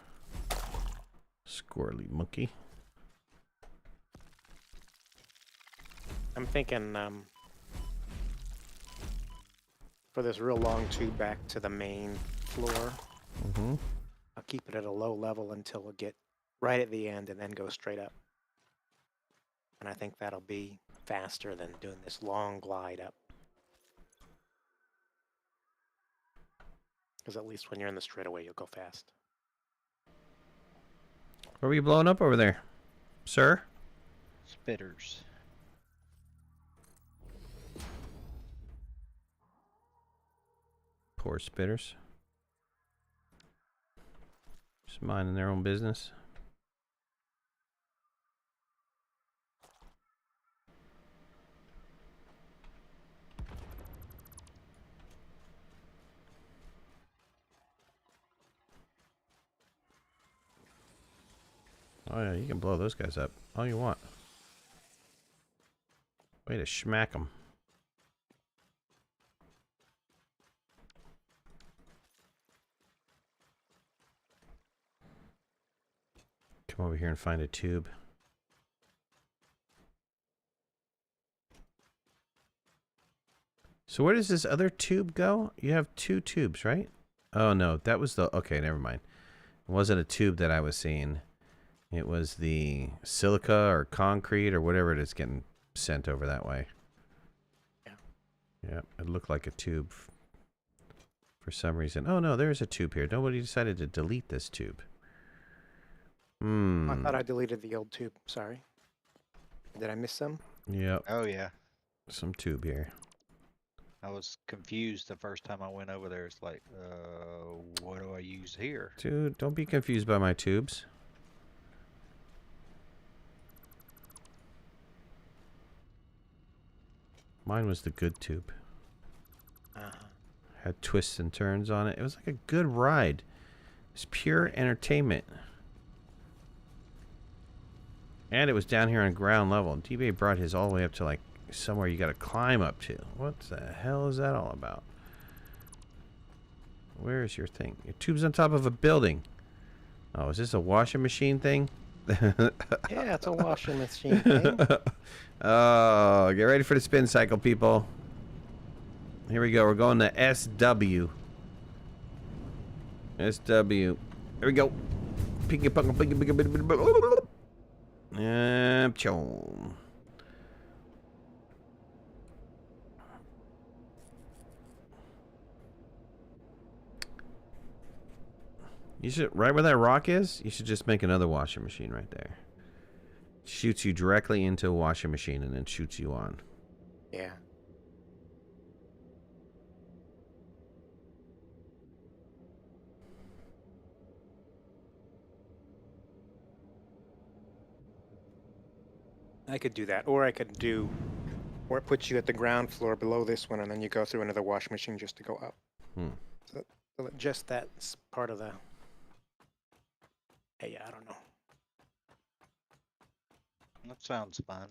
Squirrely monkey. I'm thinking for this real long tube back to the main floor, I'll keep it at a low level until we'll get right at the end and then go straight up. And I think that'll be faster than doing this long glide up. Because at least when you're in the straightaway, you'll go fast. What were you blowing up over there, sir? Spitters. Poor spitters. Just minding their own business. Oh yeah, you can blow those guys up all you want. Way to smack them. Come over here and find a tube. So where does this other tube go? You have 2 tubes, right? Oh no, that was the... Okay, never mind. It wasn't a tube that I was seeing. It was the silica or concrete or whatever it is getting sent over that way. Yeah. Yeah, it looked like a tube for some reason. Oh no, there's a tube here. Nobody decided to delete this tube. I thought I deleted the old tube. Sorry. Did I miss some? Yep, Oh, yeah. some tube here. I was confused the first time I went over there. It's like, what do I use here? Dude, don't be confused by my tubes. Mine was the good tube. Had twists and turns on it. It was like a good ride. It's pure entertainment. And it was down here on ground level. D-Bay brought his all the way up to like somewhere you gotta climb up to. What the hell is that all about? Where is your thing? Your tube's on top of a building. Oh, is this a washing machine thing? Yeah, it's a washing machine thing. Oh, get ready for the spin cycle, people. Here we go. We're going to SW. SW. Here we go. Pinky, punky, pinky, pinky, pinky, pinky. Chom. You should, right where that rock is, you should just make another washing machine right there. Shoots you directly into a washing machine and then shoots you on. Yeah. I could do that, or I could do, or it puts you at the ground floor below this one, and then you go through another washing machine just to go up. So just that's part of the. Hey, I don't know. That sounds fun.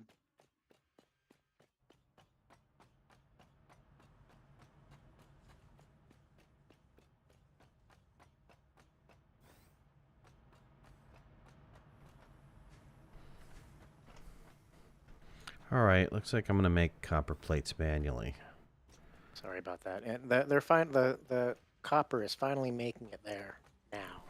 Alright, looks like I'm going to make copper plates manually. Sorry about that. And they're fine. The copper is finally making it there now.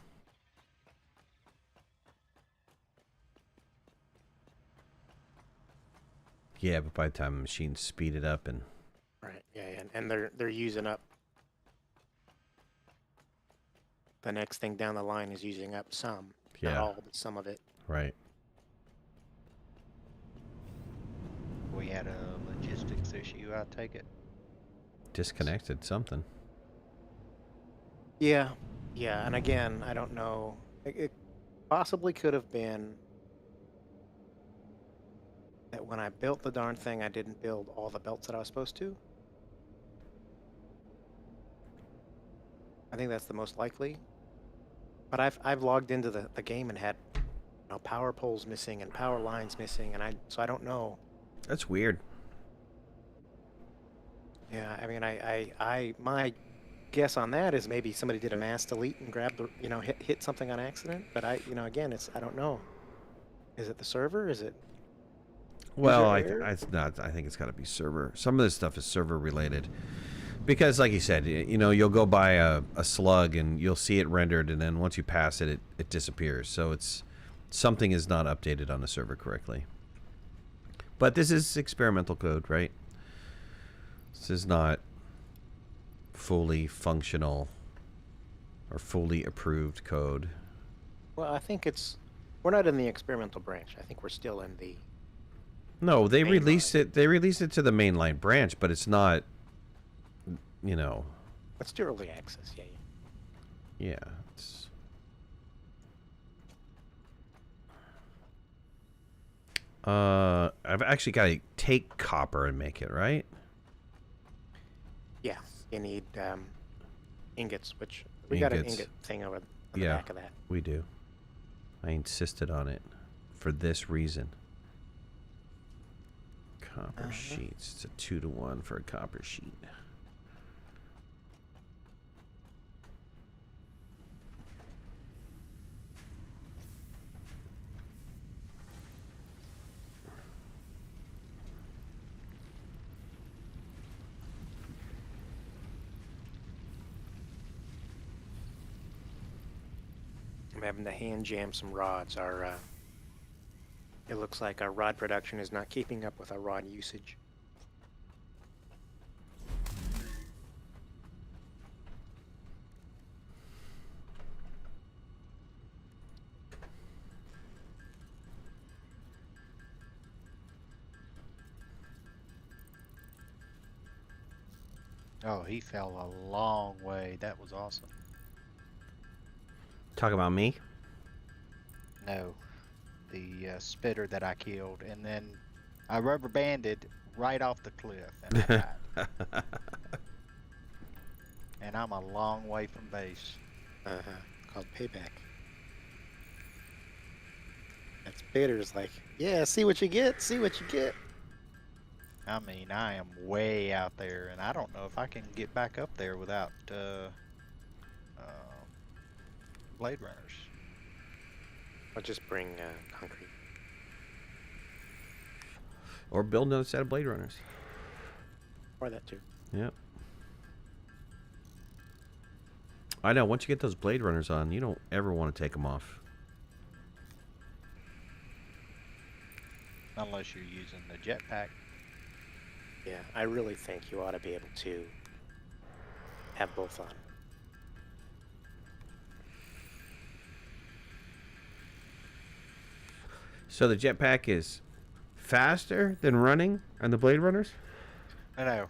Yeah, but by the time the machines speed it up and... Right. Yeah, and they're using up. The next thing down the line is using up some, not all, but some of it. Right. We had a logistics issue, I take it. Disconnected something. Yeah, yeah, and again, I don't know. It possibly could have been that when I built the darn thing, I didn't build all the belts that I was supposed to. I think that's the most likely. But I've logged into the game and had, you know, power poles missing and power lines missing, and so I don't know. That's weird. Yeah, I mean, I my guess on that is maybe somebody did a mass delete and grabbed the, you know, hit something on accident. But you know, again, I don't know. Is it the server? Is it? Well, I think it's got to be server. Some of this stuff is server related. Because, like you said, you know, you'll go by a slug and you'll see it rendered, and then once you pass it, it disappears. So it's something is not updated on the server correctly. But this is experimental code, right? This is not fully functional or fully approved code. Well, I think we're not in the experimental branch. I think we're still in the. No, they released it. They released it to the mainline branch, but it's not. You know. It's still early access, yeah. Yeah, it's. I've actually got to take copper and make it, right? Yeah, you need ingots, which we got an ingot thing over the back of that. We do. I insisted on it for this reason. Copper sheets. It's a 2-to-1 for a copper sheet. I'm having to hand jam some rods. It looks like our rod production is not keeping up with our rod usage. Oh, he fell a long way. That was awesome. Talk about me? No, the spitter that I killed, and then I rubber banded right off the cliff, and I died. And I'm a long way from base. Called payback. That spitter's like, yeah, see what you get, see what you get. I mean, I am way out there, and I don't know if I can get back up there without Blade Runners. I'll just bring concrete. Or build another set of Blade Runners. Or that too. Yep. I know, once you get those Blade Runners on, you don't ever want to take them off. Unless you're using the jetpack. Yeah, I really think you ought to be able to have both on. So the jetpack is faster than running on the Blade Runners? I know.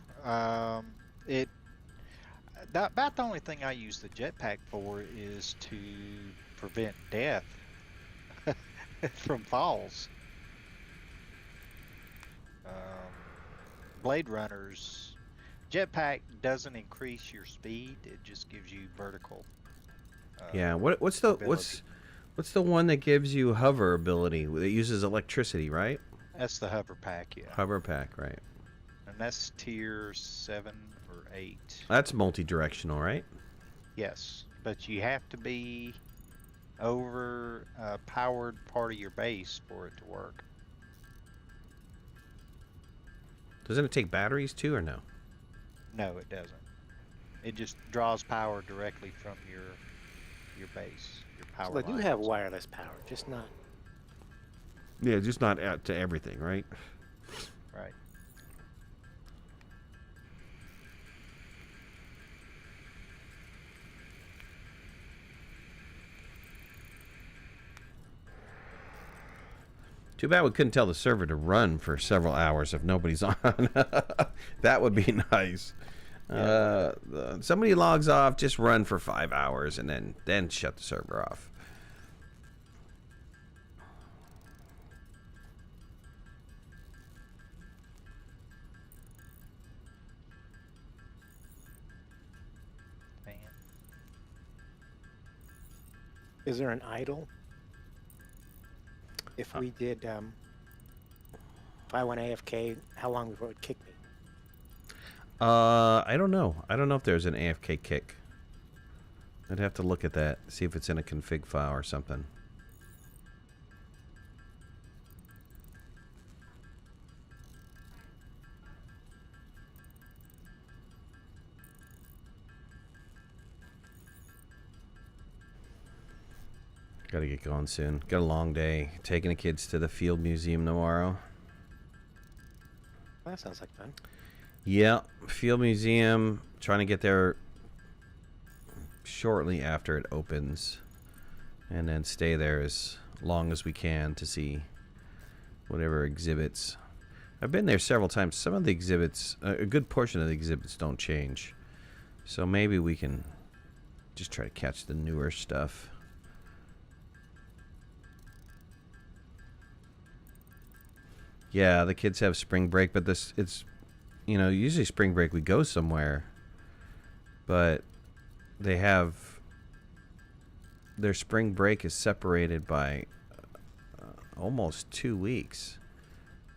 About the only thing I use the jetpack for is to prevent death from falls. Blade Runners, jetpack doesn't increase your speed; it just gives you vertical. Yeah. What's the one that gives you hover ability? That uses electricity, right? That's the hover pack, yeah. Hover pack, right? And that's tier 7 or 8. That's multi-directional, right? Yes, but you have to be over a powered part of your base for it to work. Doesn't it take batteries too, or no? No, it doesn't. It just draws power directly from your base, your power. So they do lines. have wireless power, just not. Yeah, just not out to everything, right? Right. Too bad we couldn't tell the server to run for several hours if nobody's on. That would be nice. Somebody logs off, just run for 5 hours, and then shut the server off. Man. Is there an idle? If we did, if I went AFK, how long before it would kick me? I don't know. I don't know if there's an AFK kick. I'd have to look at that, see if it's in a config file or something. Gotta get going soon. Got a long day. Taking the kids to the Field Museum tomorrow. Well, that sounds like fun. Yeah, Field Museum. Trying to get there shortly after it opens. And then stay there as long as we can to see whatever exhibits. I've been there several times. Some of the exhibits, a good portion of the exhibits don't change. So maybe we can just try to catch the newer stuff. Yeah, the kids have spring break, but it's, you know, usually spring break we go somewhere, but they have, their spring break is separated by almost 2 weeks.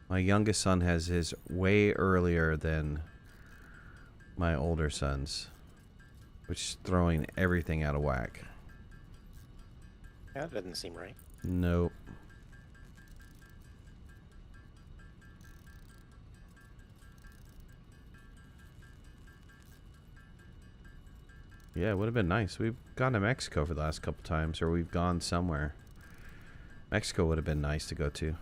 My youngest son has his way earlier than my older son's, which is throwing everything out of whack. That doesn't seem right. Nope. Yeah, it would have been nice. We've gone to Mexico for the last couple times, or we've gone somewhere. Mexico would have been nice to go to.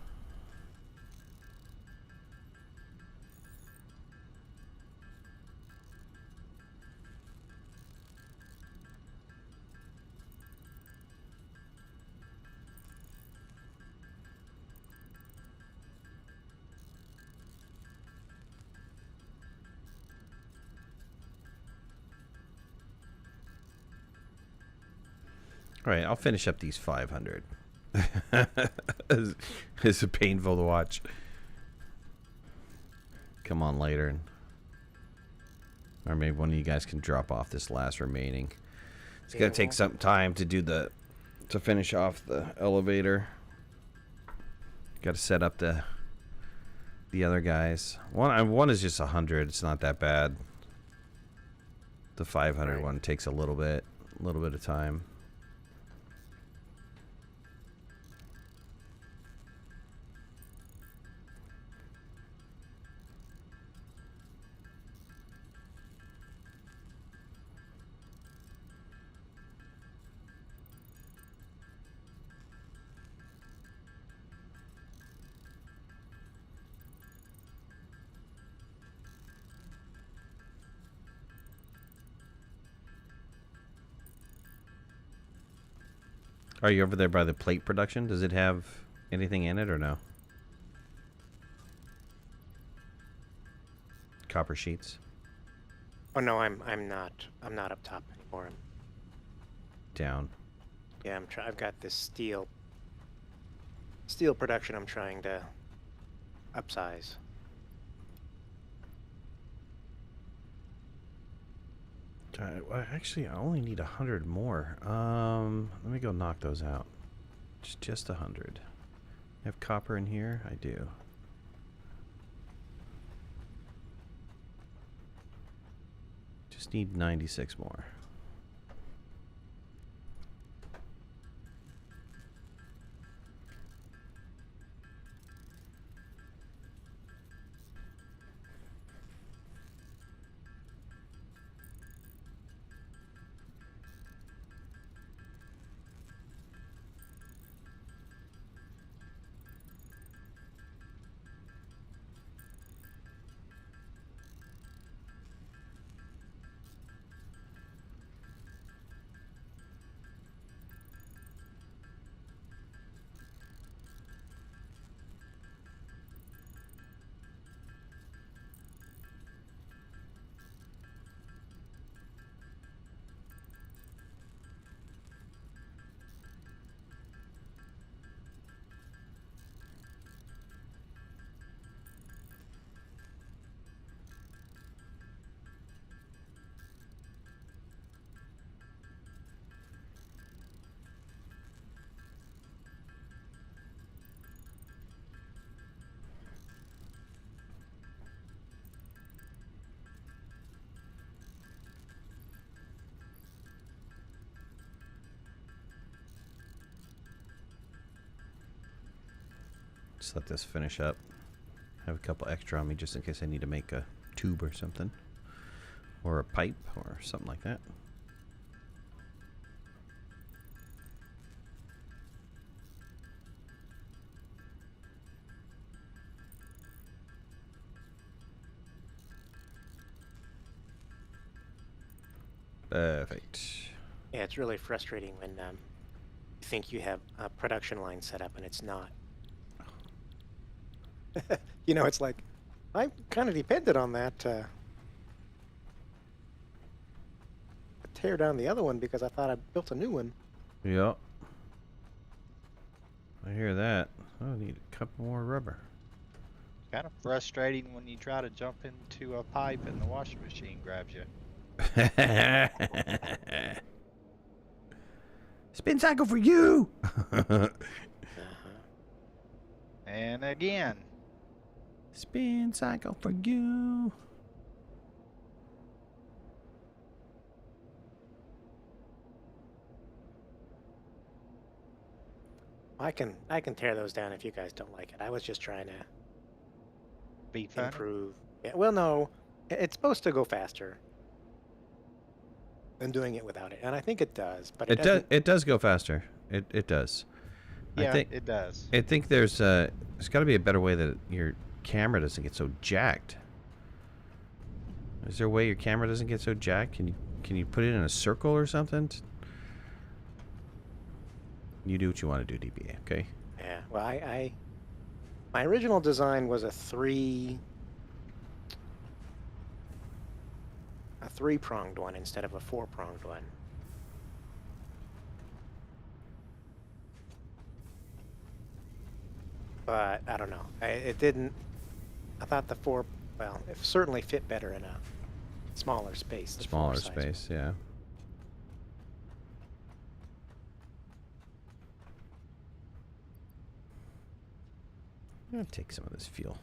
All right, I'll finish up these 500. It's painful to watch. Come on later. Or maybe one of you guys can drop off this last remaining. It's gonna take some time to do to finish off the elevator. Got to set up the other guys. One is just 100. It's not that bad. The 500 one takes a little bit of time. Are you over there by the plate production? Does it have anything in it or no? Copper sheets. Oh no, I'm not up top anymore. Down. Yeah, I've got this steel production I'm trying to upsize. Well, actually, I only need 100 more. Let me go knock those out. Just 100. Have copper in here? I do. Just need 96 more. Just let this finish up. Have a couple extra on me just in case I need to make a tube or something. Or a pipe or something like that. Perfect. Yeah, it's really frustrating when you think you have a production line set up and it's not. You know, it's like, I kind of depended on that to tear down the other one because I thought I built a new one. Yep. I hear that. I need a couple more rubber. Kind of frustrating when you try to jump into a pipe and the washing machine grabs you. Spin cycle for you! And again. Spin cycle for you. I can tear those down if you guys don't like it. I was just trying to Be fun. improve. Yeah, well, no, it's supposed to go faster than doing it without it, and I think it does. But it doesn't. It does go faster. It does. Yeah, I think it does. I think there's got to be a better way that your camera doesn't get so jacked. Is there a way your camera doesn't get so jacked? Can you put it in a circle or something? You do what you want to do, DBA. Okay. Yeah. Well, my original design was a three-pronged one instead of a four-pronged one. But I don't know. It didn't. I thought the four. Well, it certainly fit better in a smaller space. the Smaller four-size one. space, yeah. I'm gonna take some of this fuel.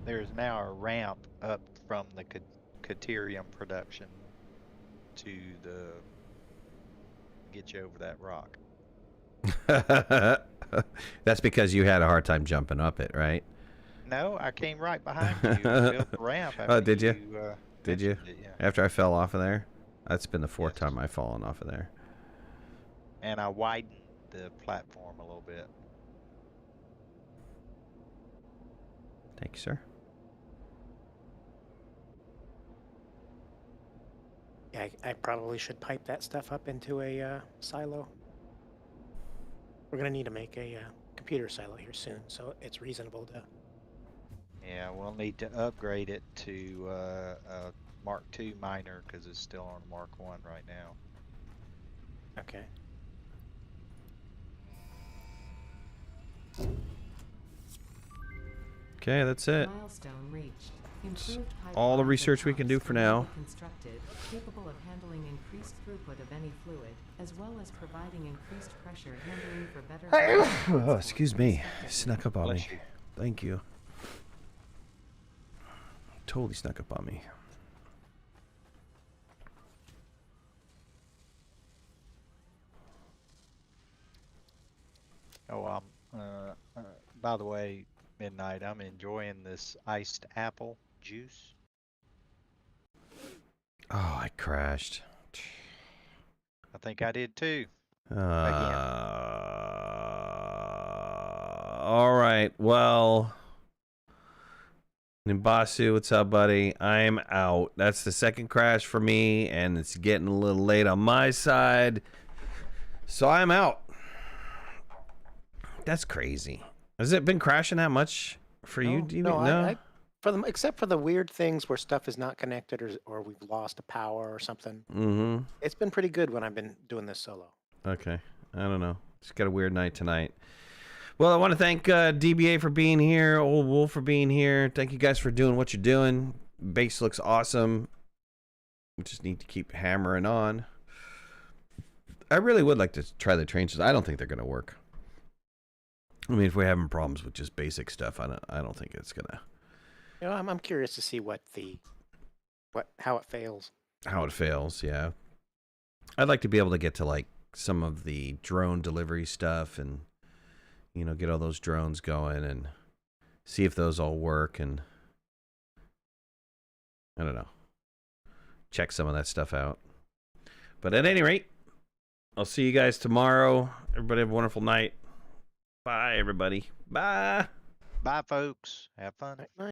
There's now a ramp up from the Caterium production to the get you over that rock. That's because you had a hard time jumping up it, right? No, I came right behind you and built the ramp. Oh, did you? Did you? mentioned it, yeah. After I fell off of there? That's been the fourth Yes. time I've fallen off of there. And I widened the platform a little bit. Thank you, sir. Yeah, I probably should pipe that stuff up into a silo. We're gonna need to make a computer silo here soon, so it's reasonable to. Yeah, we'll need to upgrade it to a Mark II miner because it's still on Mark I right now. Okay. Okay, that's it. Milestone reached. Improved all the pipelines research and we can do pumps for can now. be constructed, capable of handling increased throughput of any fluid, as well as providing increased pressure handling for better. Oh, excuse me. Snuck up on Bless me. you. Thank you. Totally snuck up on me. Oh, by the way, Midnight, I'm enjoying this iced apple juice. Oh, I crashed. I think I did too. All right. Well, Nimbasu, what's up, buddy? I'm out. That's the second crash for me, and it's getting a little late on my side. So I'm out. That's crazy. Has it been crashing that much for you? Do you No, know? I for them, except for the weird things where stuff is not connected or we've lost a power or something. Mm-hmm. It's been pretty good when I've been doing this solo. Okay. I don't know. Just got a weird night tonight. Well, I want to thank DBA for being here, Old Wolf for being here. Thank you guys for doing what you're doing. Base looks awesome. We just need to keep hammering on. I really would like to try the train systems. I don't think they're going to work. I mean, if we're having problems with just basic stuff, I don't think it's gonna. You know, I'm curious to see how it fails. How it fails, yeah. I'd like to be able to get to like some of the drone delivery stuff and get all those drones going and see if those all work and I don't know. Check some of that stuff out. But at any rate, I'll see you guys tomorrow. Everybody have a wonderful night. Bye, everybody. Bye. Bye, folks. Have fun. Night.